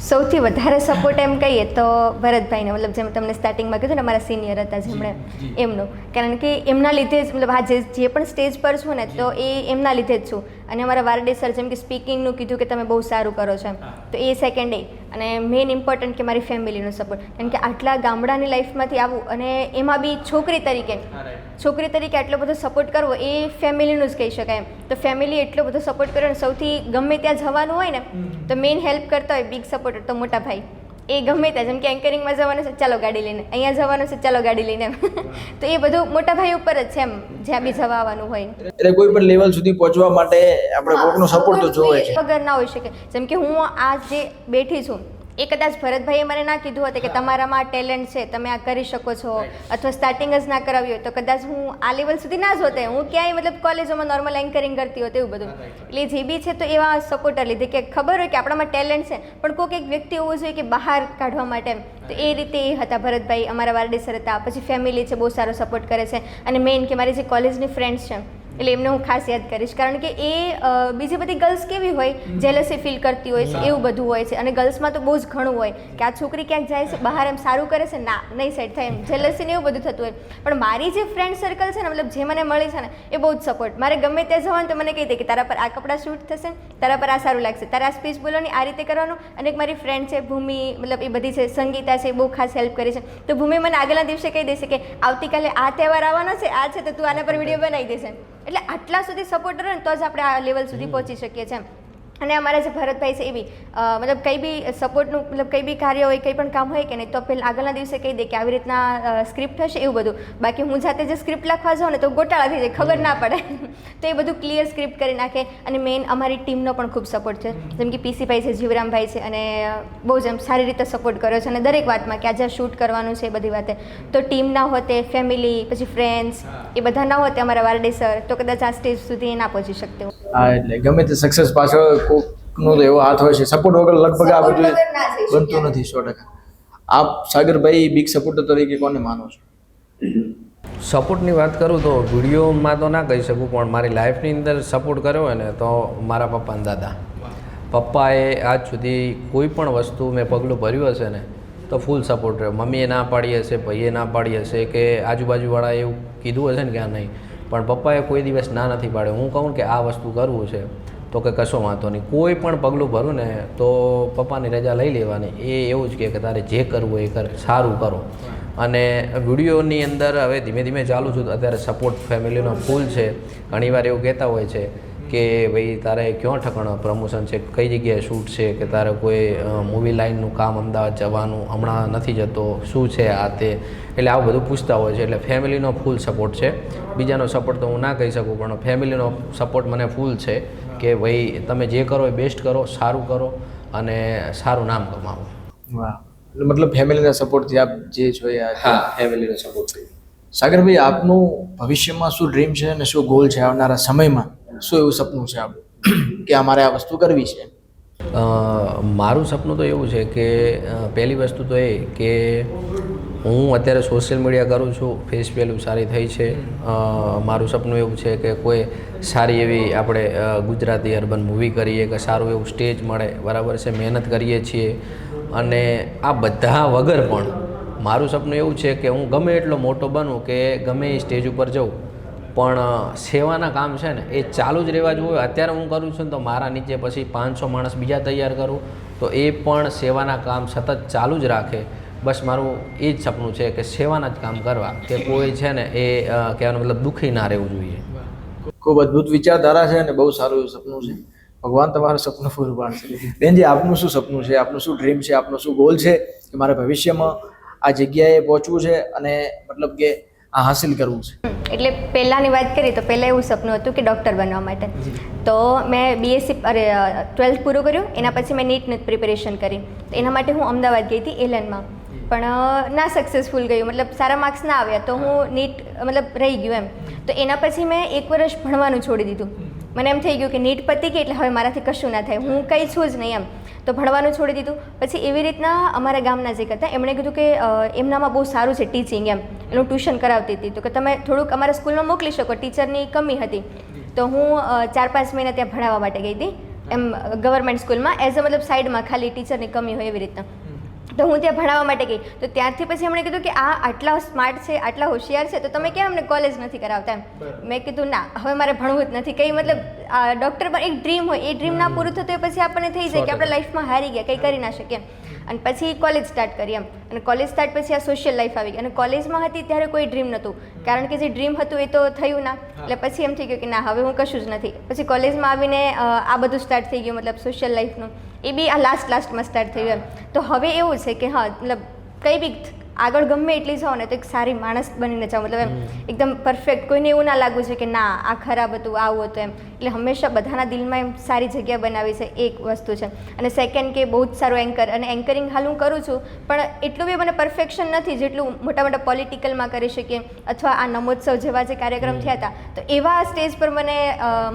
સૌથી વધારે સપોર્ટ એમ કહીએ તો ભરતભાઈને, મતલબ જેમ તમને સ્ટાર્ટિંગમાં કીધું ને અમારા સિનિયર હતા જેમણે, એમનું, કારણ કે એમના લીધે જ મતલબ આ જે પણ સ્ટેજ પર છું ને તો એ એમના લીધે જ છું. અને અમારા વારડે સર જેમ કે સ્પીકિંગનું કીધું કે તમે બહુ સારું કરો છો એમ, તો એ સેકન્ડ. અને મેઇન ઇમ્પોર્ટન્ટ કે મારી ફેમિલીનો સપોર્ટ, કારણ કે આટલા ગામડાની લાઈફમાંથી આવું અને એમાં બી છોકરી તરીકે આટલો બધો સપોર્ટ કરવો એ ફેમિલીનું જ કહી શકાય એમ. તો ફેમિલી એટલો બધો સપોર્ટ કર્યો, અને સૌથી ગમે ત્યાં જવાનું હોય ને તો મેઇન હેલ્પ કરતા હોય બિગ સપોર્ટર તો મોટા ભાઈ. એ ગમે ત્યાં, જેમ કે એન્કરિંગમાં જવાનું છે ચાલો ગાડી લઈને, અહીંયા જવાનું છે ચાલો ગાડી લઈને એમ. તો એ બધું મોટા ભાઈ ઉપર જ છે એમ, જ્યાં બી જવા આવવાનું હોય. એટલે કોઈ પણ લેવલ સુધી પહોંચવા માટે આપણે કોઈનો સપોર્ટ તો જોવે છે, વગર ના હોઈ શકે. જેમ કે હું આ જે બેઠી છું એ કદાચ ભરતભાઈએ મને ના કીધું હતું કે તમારામાં ટેલેન્ટ છે, તમે આ કરી શકો છો, અથવા સ્ટાર્ટિંગ જ ના કરાવી હોય તો કદાચ હું આ લેવલ સુધી ના જ હોતે. હું ક્યાંય મતલબ કોલેજોમાં નોર્મલ એન્કરિંગ કરતી હોત એવું બધું. એટલે જે બી છે તો એવા સપોર્ટર લીધે કે ખબર હોય કે આપણામાં ટેલેન્ટ છે, પણ કોઈક એક વ્યક્તિ હોવો જોઈએ કે બહાર કાઢવા માટે એમ. તો એ રીતે એ હતા ભરતભાઈ, અમારા વારડેસર હતા. પછી ફેમિલી છે બહુ સારો સપોર્ટ કરે છે, અને મેઇન કે મારી જે કોલેજની ફ્રેન્ડ્સ છે એટલે એમને હું ખાસ યાદ કરીશ, કારણ કે એ બીજી બધી ગર્લ્સ કેવી હોય, જેલસી ફીલ કરતી હોય છે, એવું બધું હોય છે. અને ગર્લ્સમાં તો બહુ જ ઘણું હોય કે આ છોકરી ક્યાંક જાય છે બહાર, એમ સારું કરે છે, ના નહીં સેટ થાય, એમ જેલસી ને એવું બધું થતું હોય. પણ મારી જે ફ્રેન્ડ સર્કલ છે ને, મતલબ જે મને મળી છે ને, એ બહુ જ સપોર્ટ. મારે ગમે ત્યાં જવાનું તો મને કહી દે કે તારા પર આ કપડાં શૂટ થશે, તારા પર આ સારું લાગશે, તારા આ સ્પીચ બોલવાની આ રીતે કરવાનું. અને એક મારી ફ્રેન્ડ છે ભૂમિ, મતલબ એ બધી છે, સંગીતા છે, એ બહુ ખાસ હેલ્પ કરી છે. તો ભૂમિ મને આગળના દિવસે કહી દેશે કે આવતીકાલે આ તહેવાર આવવાનો છે, આ છે, તો તું આના પર વિડીયો બનાવી દેશે. એટલે આટલા સુધી સપોર્ટ રહે ને તો જ આપણે આ લેવલ સુધી પહોંચી શકીએ છીએ. અને અમારા જે ભરતભાઈ છે એ બી મતલબ કંઈ બી સપોર્ટનું, મતલબ કંઈ બી કાર્ય હોય, કંઈ પણ કામ હોય કે નહીં, તો પહેલાં આગળના દિવસે કહી દે કે આવી રીતના સ્ક્રિપ્ટ હશે, એવું બધું. બાકી હું જાતે જે સ્ક્રિપ્ટ લખવા જાઉં ને તો ગોટાળા થઈ જાય, ખબર ના પડે. તો એ બધું ક્લિયર સ્ક્રિપ્ટ કરી નાખે. અને મેઇન અમારી ટીમનો પણ ખૂબ સપોર્ટ છે, જેમ કે પીસીભાઈ છે, જીવરામભાઈ છે, અને બહુ જ એમ સારી રીતે સપોર્ટ કર્યો છે. અને દરેક વાતમાં કે આજે શૂટ કરવાનું છે એ બધી વાતે, તો ટીમ ના હોતે, ફેમિલી, પછી ફ્રેન્ડ્સ, એ બધા ના હોતે અમારા વારડે સર, તો કદાચ આ સ્ટેજ સુધી ના પહોંચી શકતે. હા, એટલે ગમે તે સક્સેસ પાછળ કોકનો તો એવો હાથ હોય છે, સપોર્ટ વગર લગભગ આ બધું બનતું નથી. 100%. આપ સાગરભાઈ બિગ સપોર્ટર તરીકે કોને માનો છો? સપોર્ટની વાત કરું તો વિડીયોમાં તો ના કહી શકું, પણ મારી લાઈફની અંદર સપોર્ટ કર્યો હોય ને તો મારા પપ્પા અને દાદા. પપ્પાએ આજ સુધી કોઈ પણ વસ્તુ મેં પગલું ભર્યું હશે ને તો ફૂલ સપોર્ટ રહ્યો. મમ્મીએ ના પાડી હશે, ભાઈએ ના પાડી હશે, કે આજુબાજુવાળાએ એવું કીધું હશે ને કે આ નહીં, પણ પપ્પાએ કોઈ દિવસ ના નથી પાડ્યો. હું કહું કે આ વસ્તુ કરવું છે તો કે કશો વાંધો નહીં, કોઈ પણ પગલું ભરું ને તો પપ્પાની રજા લઈ લેવાની. એ એવું જ કે તારે જે કરવું એ કર, સારું કરો. અને વિડીયોની અંદર હવે ધીમે ધીમે ચાલુ છું. અત્યારે સપોર્ટ ફેમિલીનો ફૂલ છે. ઘણીવાર એવું કહેતા હોય છે કે ભાઈ તારે ક્યાં ઠકાણો પ્રમોશન છે, કઈ જગ્યાએ શૂટ છે, કે તારે કોઈ મૂવી લાઇનનું કામ અમદાવાદ જવાનું હમણાં નથી જતો, શું છે આ તે, એટલે આવું બધું પૂછતા હોય છે. એટલે ફેમિલીનો ફૂલ સપોર્ટ છે. બીજાનો સપોર્ટ તો હું ના કહી શકું, પણ ફેમિલીનો સપોર્ટ મને ફૂલ છે કે ભાઈ તમે જે કરો એ બેસ્ટ કરો, સારું કરો અને સારું નામ કમાવો. વાહ, મતલબ ફેમિલીના સપોર્ટથી આપ જે છો એ હા, ફેમિલીનો સપોર્ટ. સાગરભાઈ, આપનું ભવિષ્યમાં શું ડ્રીમ છે અને શું ગોલ છે આવનારા સમયમાં? શું એવું સપનું છે આપણું કે અમારે આ વસ્તુ કરવી છે? મારું સપનું તો એવું છે કે પહેલી વસ્તુ તો એ કે હું અત્યારે સોશિયલ મીડિયા કરું છું, ફેસ વેલ્યુ સારી થઈ છે. મારું સપનું એવું છે કે કોઈ સારી એવી આપણે ગુજરાતી અર્બન મૂવી કરીએ, કે સારું એવું સ્ટેજ મળે, બરાબર છે, મહેનત કરીએ છીએ. અને આ બધા વગર પણ મારું સપનું એવું છે કે હું ગમે એટલો મોટો બનું, કે ગમે એ સ્ટેજ ઉપર જાઉં, પણ સેવાના કામ છે ને એ ચાલુ જ રહેવા જોઈએ. અત્યારે હું કરું છું ને તો મારા નીચે પછી 500 માણસ બીજા તૈયાર કરું, તો એ પણ સેવાના કામ સતત ચાલુ જ રાખે. બસ મારું એ જ સપનું છે કે સેવાના જ કામ કરવા, કે કોઈ છે ને એ કહેવાનો મતલબ દુઃખી ના રહેવું જોઈએ. ખૂબ અદ્ભુત વિચારધારા છે અને બહુ સારું એવું સપનું છે. ભગવાન તમારું સપનું પૂરું પાડશે. બેનજી, આપનું શું સપનું છે? આપનું શું ડ્રીમ છે? આપનું શું ગોલ છે કે મારે ભવિષ્યમાં આ જગ્યાએ પહોંચવું છે અને મતલબ કે આ હાસિલ કરવું છે? એટલે પહેલાંની વાત કરીએ તો પહેલાં એવું સપનું હતું કે ડૉક્ટર બનવા માટે. તો મેં BSc 12th પૂરું કર્યું, એના પછી મેં નીટની પ્રિપેરેશન કરી. તો એના માટે હું અમદાવાદ ગઈ હતી એલનમાં, પણ ના સક્સેસફુલ ગયું, મતલબ સારા માર્ક્સ ના આવ્યા, તો હું નીટ મતલબ રહી ગયું એમ. તો એના પછી મેં 1 વર્ષ ભણવાનું છોડી દીધું. મને એમ થઈ ગયું કે નીટ પતી ગઈ એટલે હવે મારાથી કશું ના થાય, હું કંઈ છું જ નહીં એમ. તો ભણવાનું છોડી દીધું. પછી એવી રીતના અમારા ગામના જે હતા એમણે કીધું કે એમનામાં બહુ સારું છે ટીચિંગ એમ, એનું ટ્યુશન કરાવતી હતી, તો કે તમે થોડુંક અમારા સ્કૂલમાં મોકલી શકો, ટીચરની કમી હતી. તો હું 4-5 મહિના ત્યાં ભણાવવા માટે ગઈ હતી એમ, ગવર્મેન્ટ સ્કૂલમાં એઝ અ મતલબ સાઈડમાં ખાલી ટીચરની કમી હોય એવી રીતના. તો હું ત્યાં ભણાવવા માટે ગઈ. તો ત્યારથી પછી એમણે કીધું કે આ આટલા સ્માર્ટ છે, આટલા હોશિયાર છે, તો તમે કેમ અમને કોલેજ નથી કરાવતા એમ. મેં કીધું ના, હવે મારે ભણવું જ નથી. કંઈ મતલબ ડૉક્ટર પણ એક ડ્રીમ હોય, એ ડ્રીમ ના પૂરું થતું હોય પછી આપણને થઈ જાય કે આપણે લાઈફમાં હારી ગયા, કંઈ કરી ના શકીએ. અને પછી કોલેજ સ્ટાર્ટ કરી એમ, અને કોલેજ સ્ટાર્ટ પછી આ સોશિયલ લાઈફ આવી ગઈ. અને કોલેજમાં હતી ત્યારે કોઈ ડ્રીમ નહોતું, કારણ કે જે ડ્રીમ હતું એ તો થયું ના. એટલે પછી એમ થઈ ગયું કે ના, હવે હું કશું જ નથી. પછી કોલેજમાં આવીને આ બધું સ્ટાર્ટ થઈ ગયું, મતલબ સોશિયલ લાઈફનું. એ બી આ લાસ્ટમાં સ્ટાર્ટ થયું એમ. તો હવે એવું છે કે હા, મતલબ કંઈ બી આગળ ગમે એટલી જાઓ ને તો એક સારી માણસ બનીને જાઓ, મતલબ એમ એકદમ પરફેક્ટ. કોઈને એવું ના લાગવું છે કે ના આ ખરાબ હતું, આવું હતું એમ. એટલે હંમેશા બધાના દિલમાં એમ સારી જગ્યા બનાવી છે, એક વસ્તુ છે. અને સેકન્ડ કે બહુ જ સારો એન્કર, અને એન્કરિંગ હાલ હું કરું છું, પણ એટલું બી મને પરફેક્શન નથી જેટલું મોટા મોટા પોલિટિકલમાં કરી શકીએ, અથવા આ નમોત્સવ જેવા જે કાર્યક્રમ થયા હતા, તો એવા સ્ટેજ પર મને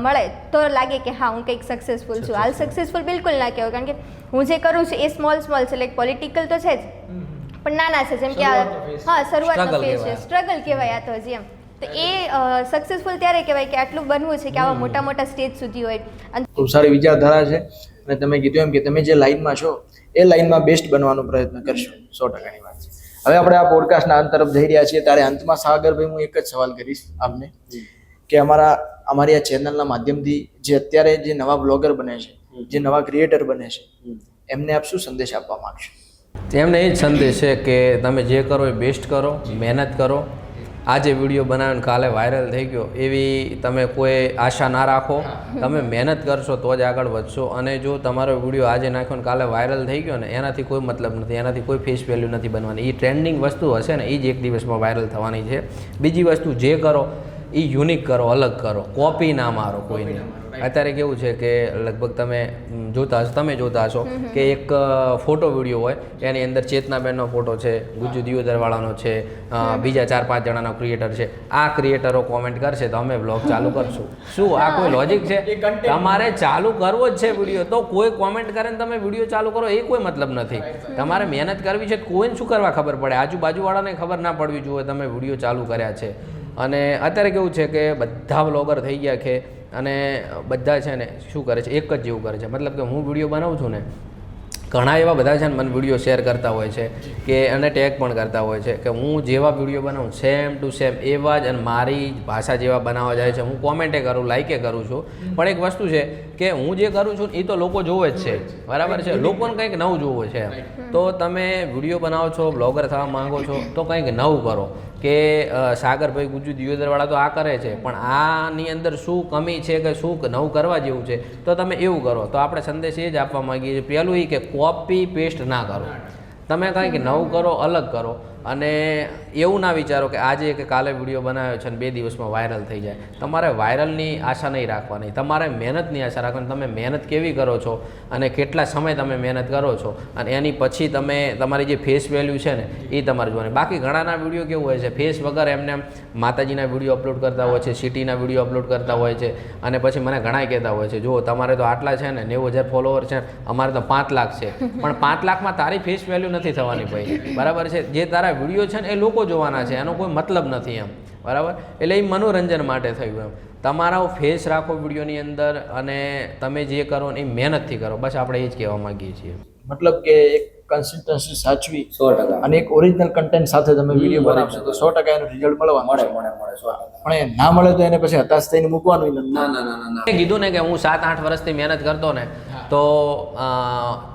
મળે તો લાગે કે હા હું કંઈક સક્સેસફુલ છું. હાલ સક્સેસફુલ બિલકુલ ના કહેવાય, કારણ કે હું જે કરું છું એ સ્મોલ છે, લાઈક પોલિટિકલ તો છે જ, પણ નાના છે. જેમ કે હા, શરૂઆતનો ફેઝ છે, સ્ટ્રગલ કહેવાય આ તો હજી એમ. તો એ સક્સેસફુલ ત્યારે કહેવાય કે આટલું બનવું છે કે આવા મોટા મોટા સ્ટેજ સુધી હોય. અને ખૂબ સારી વિચારધારા છે અને તમે કીધું એમ કે તમે જે લાઈનમાં છો એ લાઈનમાં બેસ્ટ બનવાનો પ્રયત્ન કરશો. 100%ની વાત છે. હવે આપણે આ પોડકાસ્ટના અંત તરફ જઈ રહ્યા છીએ ત્યારે અંતમાં સાગરભાઈ હું એક જ સવાલ કરીશ આપને કે અમારી આ ચેનલના માધ્યમથી જે અત્યારે જે નવા બ્લોગર બને છે, જે નવા ક્રિએટર બને છે, એમને આપ શું સંદેશ આપવા માંગશો? એમને એ જ સંદેશ છે કે તમે જે કરો એ બેસ્ટ કરો, મહેનત કરો. આજે વિડીયો બનાવીને કાલે વાયરલ થઈ ગયો એવી તમે કોઈ આશા ના રાખો. તમે મહેનત કરશો તો જ આગળ વધશો. અને જો તમારો વિડીયો આજે નાખ્યો ને કાલે વાયરલ થઈ ગયો ને એનાથી કોઈ મતલબ નથી, એનાથી કોઈ ફેસ વેલ્યુ નથી બનવાની. એ ટ્રેન્ડિંગ વસ્તુ હશે ને એ જ એક દિવસમાં વાયરલ થવાની છે. બીજી વસ્તુ જે કરો એ યુનિક કરો, અલગ કરો, કોપી ના મારો કોઈને. અત્યારે કેવું છે કે લગભગ તમે જોતા હશો કે એક ફોટો વિડીયો હોય એની અંદર ચેતનાબેનનો ફોટો છે, ગુજ્જુ દિયોદરવાળાનો છે, બીજા 4-5 જણાનો ક્રિએટર છે. આ ક્રિએટરો કોમેન્ટ કરશે તો અમે બ્લોગ ચાલુ કરશું. શું આ કોઈ લોજિક છે? તમારે ચાલુ કરવો જ છે વિડીયો તો કોઈ કોમેન્ટ કરે ને તમે વિડીયો ચાલુ કરો એ કોઈ મતલબ નથી. તમારે મહેનત કરવી છે. કોઈને શું કરવા ખબર પડે? આજુબાજુવાળાને ખબર ના પડવી જોઈએ તમે વિડીયો ચાલુ કર્યા છે. અને અત્યારે કેવું છે કે બધા બ્લોગર થઈ ગયા છે અને બધા છે ને શું કરે છે, એક જ જેવું કરે છે. મતલબ કે હું વિડીયો બનાવું છું ને, ઘણા એવા બધા છે ને મને વિડીયો શેર કરતા હોય છે કે અને ટેગ પણ કરતા હોય છે કે હું જેવા વિડીયો બનાવું સેમ ટુ સેમ એવા જ અને મારી ભાષા જેવા બનાવવા જાય છે. હું કોમેન્ટે કરું, લાઇકે કરું છું, પણ એક વસ્તુ છે કે હું જે કરું છું એ તો લોકો જોવે જ છે, બરાબર છે. લોકોને કંઈક નવું જોવું છે. તો તમે વિડીયો બનાવો છો, બ્લોગર થવા માંગો છો તો કંઈક નવું કરો. કે સાગરભાઈ ગુજ્જુ દિયોદરવાળા તો આ કરે છે પણ આની અંદર શું કમી છે કે શું નવું કરવા જેવું છે તો તમે એવું કરો. તો આપણે સંદેશ એ જ આપવા માંગીએ છીએ. પહેલું એ કે કોપી પેસ્ટ ના કરો. તમે કંઈક નવું કરો, અલગ કરો. અને એવું ના વિચારો કે આજે કે કાલે વિડીયો બનાવ્યો છે અને 2 દિવસમાં વાયરલ થઈ જાય. તમારે વાયરલની આશા નહીં રાખવાની, તમારે મહેનતની આશા રાખવાની. તમે મહેનત કેવી કરો છો અને કેટલા સમય તમે મહેનત કરો છો અને એની પછી તમે તમારી જે ફેસ વેલ્યુ છે ને એ તમારે જોવાની. બાકી ઘણાના વિડીયો કેવું હોય છે ફેસ વગર એમને માતાજીના વિડીયો અપલોડ કરતા હોય છે, સિટીના વિડીયો અપલોડ કરતા હોય છે અને પછી મને ઘણાય કહેતા હોય છે જો તમારે તો આટલા છે ને 90,000 ફોલોવર છે, અમારે તો 5 લાખ છે. પણ 5 લાખમાં તારી ફેસ વેલ્યુ નથી થવાની ભાઈ, બરાબર છે. જે તારા વિડીયો છે ને એ લોકો જોવાના છે, એનો કોઈ મતલબ નથી એમ, બરાબર. એટલે એ મનોરંજન માટે થયું એમ. તમારો ફેસ રાખો વિડીયોની અંદર અને તમે જે કરો ને એ મહેનતથી કરો. બસ આપણે એ જ કહેવા માંગીએ છીએ. મતલબ કે એક કન્સિસ્ટન્સી સાચવી 100% અને એક ઓરિજિનલ કન્ટેન્ટ સાથે તમે વિડીયો બનાવશો તો 100% એનું રિઝલ્ટ મળવાનું મળે છે. મળે મળે 100%. પણ એ ના મળે તો એને પછી હતાશ થઈને મૂકવાનું નથી. ના ના ના ના ના. મેં કીધું ને કે હું 7-8 વર્ષથી મહેનત કરતો ને તો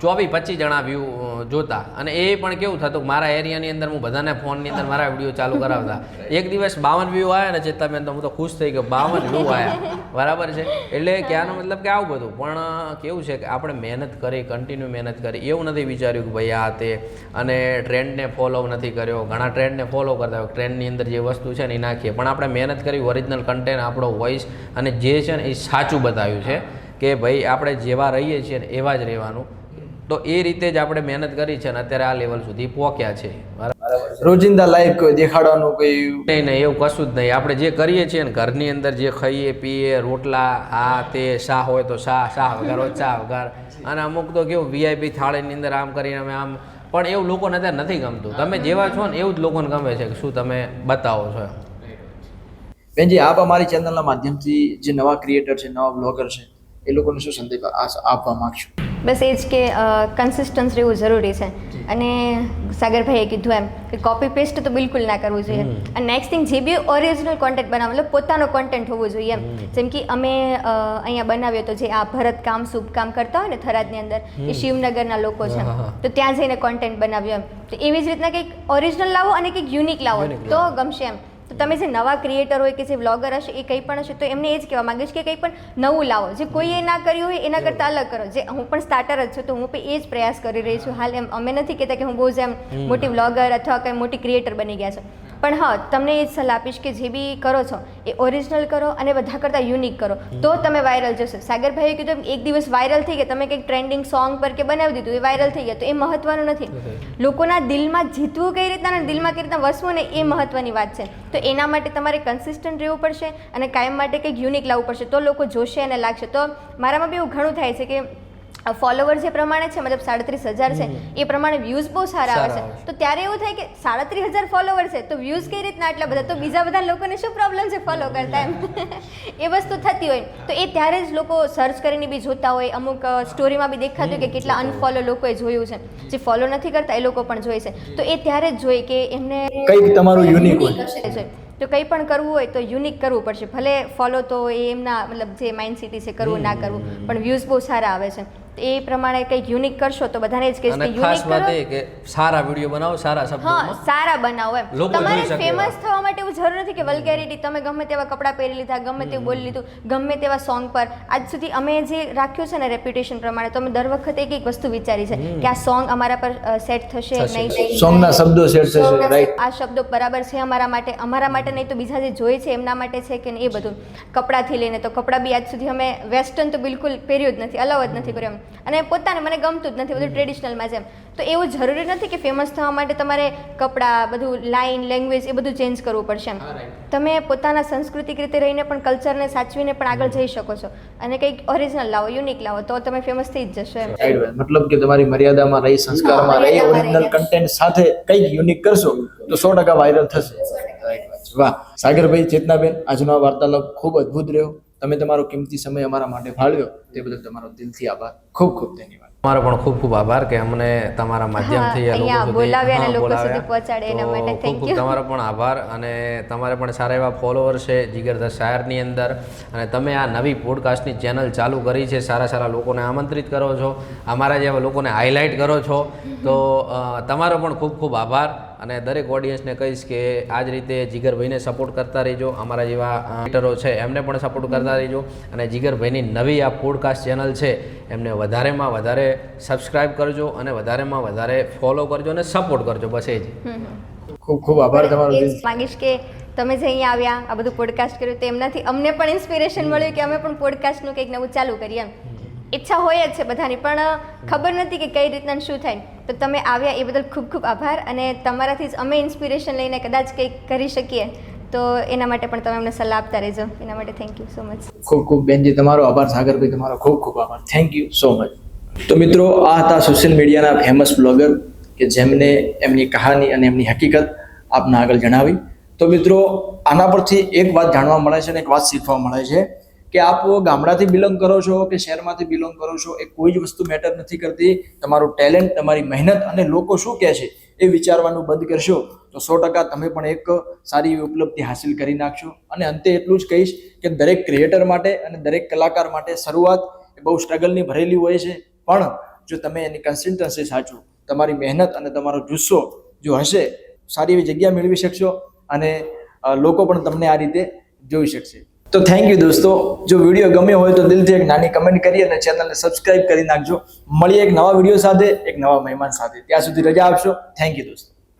24-25 જણા વ્યૂ જોતા અને એ પણ કેવું થતું મારા એરિયાની અંદર હું બધાને ફોનની અંદર મારા વિડીયો ચાલુ કરાવતા. એક દિવસ 52 વ્યૂ આવ્યા ને ચેતાબેન તો હું તો ખુશ થઈ ગયો. 52 વ્યૂ આવ્યા, બરાબર છે. એટલે કહેવાનો મતલબ કે આવું બધું. પણ કેવું છે કે આપણે મહેનત કરી, કન્ટિન્યુ મહેનત કરી, એવું નથી વિચાર્યું કે ભાઈ આ તે અને ટ્રેન્ડને ફોલો નથી કર્યો. ઘણા ટ્રેન્ડને ફોલો કરતા હોય, ટ્રેન્ડની અંદર જે વસ્તુ છે ને એ નાખીએ, પણ આપણે મહેનત કરી, ઓરિજિનલ કન્ટેન્ટ, આપણો વોઇસ અને જે છે ને એ સાચું બતાવ્યું છે કે ભાઈ આપણે જેવા રહીએ છીએ ને એવા જ રહેવાનું. તો એ રીતે જ આપણે મહેનત કરી છે અને અત્યારે આ લેવલ સુધી પહોંચ્યા છે, બરાબર. રોજિંદા લાઈફ કોઈ દેખાડવાનું કોઈ નહીં નહીં એવું કશું જ નહીં. આપણે જે કરીએ છીએ ને ઘરની અંદર જે ખાઈએ પીએ, રોટલા આ તે, શા હોય તો શા વગર હોય ચા વગર, અને અમુક તો કેવું વીઆઈપી થાળીની અંદર આમ કરીને અમે આમ, પણ એવું લોકોને અત્યારે નથી ગમતું. તમે જેવા છો ને એવું જ લોકોને ગમે છે કે શું તમે બતાવો છો. બેનજી, આપ અમારી ચેનલના માધ્યમથી જે નવા ક્રિએટર છે, નવા બ્લોગર છે, એ લોકોને શું સંદેશ આપવા માંગશો? બસ એ જ કે કન્સિસ્ટન્સ રહેવું જરૂરી છે. અને સાગરભાઈએ કીધું એમ કે કોપી પેસ્ટ તો બિલકુલ ના કરવું જોઈએ. અને નેક્સ્ટ થિંગ જે બી ઓરિજિનલ કોન્ટેન્ટ બનાવો, મતલબ પોતાનો કોન્ટેન્ટ હોવો જોઈએ એમ. જેમ કે અમે અહીંયા બનાવ્યો તો જે આ ભરત કામ શુભ કામ કરતા હોય ને થરાદની અંદર, એ શિવનગરના લોકો છે, તો ત્યાં જઈને કોન્ટેન્ટ બનાવ્યો એમ. તો એવી જ રીતના કંઈક ઓરિજિનલ લાવો અને કંઈક યુનિક લાવો તો ગમશે એમ. તો તમે જે નવા ક્રિએટર હોય કે જે વ્લોગર હશે એ કંઈ પણ હશે તો એમને એ જ કહેવા માંગીશ કે કંઈ પણ નવું લાવો, જે કોઈએ ના કર્યું હોય એના કરતાં અલગ કરો. જે હું પણ સ્ટાર્ટર જ છું તો હું પણ એ જ પ્રયાસ કરી રહી છું હાલ. એમ અમે નથી કહેતા કે હું બહુ જ એમ મોટી વ્લોગર અથવા કંઈ મોટી ક્રિએટર બની ગયા છું, પણ હા તમને એ જ સલાહ આપીશ કે જે બી કરો છો એ ઓરિજિનલ કરો અને બધા કરતાં યુનિક કરો તો તમે વાયરલ જશો. સાગરભાઈએ કીધું એક દિવસ વાયરલ થઈ ગયા, તમે કંઈક ટ્રેન્ડિંગ સોંગ પર કે બનાવી દીધું, એ વાયરલ થઈ ગયા તો એ મહત્વનું નથી. લોકોના દિલમાં જીતવું કઈ રીતના અને દિલમાં કઈ રીતના વસવું ને એ મહત્વની વાત છે. તો એના માટે તમારે કન્સિસ્ટન્ટ રહેવું પડશે અને કાયમ માટે કંઈક યુનિક લાવવું પડશે તો લોકો જોશે અને લાગશે. તો મારામાં બી એવું ઘણું થાય છે કે ફોલોવર જે પ્રમાણે છે મતલબ 37,000 છે એ પ્રમાણે વ્યૂઝ બહુ સારા આવે છે તો ત્યારે એવું થાય કે 37,000 ફોલોવર છે તો વ્યૂઝ કઈ રીતના આટલા બધા તો બીજા બધા લોકોને શું પ્રોબ્લેમ છે ફોલો કરતા એમ એ વસ્તુ થતી હોય તો એ ત્યારે જ લોકો સર્ચ કરીને બી જોતા હોય અમુક સ્ટોરીમાં બી દેખાતું હોય કે કેટલા અનફોલો લોકોએ જોયું છે જે ફોલો નથી કરતા એ લોકો પણ જોઈ છે તો એ ત્યારે જ જોઈએ કે એમને કંઈક તમારું યુનિક હોય જોઈએ તો કંઈ પણ કરવું હોય તો યુનિક કરવું પડશે ભલે ફોલો તો એ એમના મતલબ જે માઇન્ડ સિટી છે કરવું ના કરવું પણ વ્યૂઝ બહુ સારા આવે છે એ પ્રમાણે કંઈક યુનિક કરશો તો બધાને જ કહીશ કે ખાસ યુનિક વાત કરો એ કે સારા વિડીયો બનાવો સારા શબ્દોમાં હા સારા બનાવો એમ લોકો જોઈ તમારે શકે ફેમસ થવા માટે એવું જરૂર નથી કે વલ્ગેરિટી તમે ગમે તેવા કપડાં પહેરી લીધા ગમે તેવું બોલી લીધું ગમે તેવા સોંગ પર આજ સુધી અમે જે રાખ્યું છે ને રેપ્યુટેશન પ્રમાણે તો અમે દર વખતે એક એક વસ્તુ વિચારી છે કે આ સોંગ અમારા પર સેટ થશે નહીં સોંગના શબ્દો સેટ થશે રાઈટ આ શબ્દો બરાબર છે અમારા માટે નહીં તો બીજા જે જોઈ છે એમના માટે છે કે નહીં એ બધું કપડાથી લઈને તો કપડાં બી આજ સુધી અમે વેસ્ટર્ન તો બિલકુલ પહેર્યું જ નથી અલાવ જ નથી કર્યું એમ અને પોતાને મને ગમતું જ નથી બધું ટ્રેડિશનલમાં જ એમ તો એવું જરૂરી નથી કે ફેમસ થવા માટે તમારે કપડાં બધું લાઇન લેંગ્વેજ એ બધું ચેન્જ કરવું પડશે એમ તમે પોતાના સાંસ્કૃતિક રીતે રહીને પણ કલ્ચરને સાચવીને પણ આગળ જઈ શકો છો અને કંઈક ઓરિજિનલ લાવો યુનિક લાવો તો તમે ફેમસ થઈ જ જશો એમ રાઈટ મતલબ કે તમારી મર્યાદામાં રહી સંસ્કારમાં રહી ઓરિજિનલ કન્ટેન્ટ સાથે કંઈક યુનિક કરશો તો 100% વાયરલ થશે વાહ સાગરભાઈ ચેતનાબેન આજનો આ વાર્તાલાપ ખૂબ અદ્ભુત રહ્યો તમે તમારો કિંમતી સમય અમારા માટે ફાળવ્યો તે બદલ તમારો દિલથી આભાર ખૂબ ખૂબ ધન્યવાદ તમારો પણ ખૂબ ખૂબ આભાર કે અમને તમારા માધ્યમથી આ અહીંયા લોકો બોલાવ્યા અને લોકો બોલાવ્યા. સુધી પહોંચાડે એના તો માટે ખૂબ thank ખૂબ you. તમારો પણ આભાર અને તમારે પણ સારા એવા ફોલોવર છે જીગર ધ શાયરની અંદર અને તમે આ નવી પોડકાસ્ટની ચેનલ ચાલુ કરી છે સારા લોકોને આમંત્રિત કરો છો અમારા જેવા લોકોને હાઇલાઇટ કરો છો તો તમારો પણ ખૂબ ખૂબ આભાર અને દરેક ઓડિયન્સને કહીશ કે આ જ રીતે જીગરભાઈને સપોર્ટ કરતા રહીજો અમારા જેવા ક્રિએટરો છે એમને પણ સપોર્ટ કરતા રહીજો અને જીગરભાઈની નવી આ પોડકાસ્ટ ચેનલ છે એમને વધારેમાં વધારે સબસ્ક્રાઇબ કરજો અને વધારેમાં વધારે ફોલો કરજો અને સપોર્ટ કરજો બસ એ જ ખૂબ ખૂબ આભાર તમારો એ જ માંગીશ કે તમે જે અહીંયા આવ્યા આ બધું પોડકાસ્ટ કર્યું તો એમનાથી અમને પણ ઇન્સ્પિરેશન મળ્યું કે અમે પણ પોડકાસ્ટનું કંઈક નવું ચાલુ કરીએ એમ ઈચ્છા હોય જ છે બધાની પણ ખબર નથી કે કઈ રીતના શું થાય તો તમે આવ્યા એ બદલ ખૂબ ખૂબ આભાર અને તમારાથી જ અમે ઇન્સ્પિરેશન લઈને કદાચ કંઈક કરી શકીએ તો એના માટે પણ તમે અમને સલાહ આપતા રહેજો એના માટે થેન્ક યુ સો મચ ખૂબ ખૂબ બેનજી તમારો આભાર સાગરભાઈ તમારો ખૂબ ખૂબ આભાર થેન્ક યુ સો મચ તો મિત્રો આ હતા સોશિયલ મીડિયાના ફેમસ બ્લોગર કે જેમને એમની કહાની અને એમની હકીકત આપના આગળ જણાવી તો મિત્રો આના પરથી એક વાત જાણવા મળે છે અને એક વાત શીખવા મળે છે કે આપ ગામડાથી બિલોંગ કરો છો કે શહેરમાંથી બિલોંગ કરો છો એ કોઈ જ વસ્તુ મેટર નથી કરતી તમારું ટેલેન્ટ તમારી મહેનત અને લોકો શું કહે છે એ વિચારવાનું બંધ કરશો તો 100% તમે પણ એક સારી એવી ઉપલબ્ધિ હાસિલ કરી નાખશો અને અંતે એટલું જ કહીશ કે દરેક ક્રિએટર માટે અને દરેક કલાકાર માટે શરૂઆત એ બહુ સ્ટ્રગલની ભરેલી હોય છે પણ જો તમે એની કન્સિસ્ટન્સી સાચો તમારી મહેનત અને તમારો જુસ્સો જો હશે સારી એવી જગ્યા મેળવી શકશો અને લોકો પણ તમને આ રીતે જોઈ શકશે તો થેન્ક યુ દોસ્તો જો વિડીયો ગમ્યો હોય તો દિલથી એક નાની કમેન્ટ કરી અને ચેનલને સબસ્ક્રાઇબ કરી નાખજો મળીએ એક નવા વિડીયો સાથે એક નવા મહેમાન સાથે ત્યાં સુધી રજા આપશો થેન્ક યુ દોસ્તો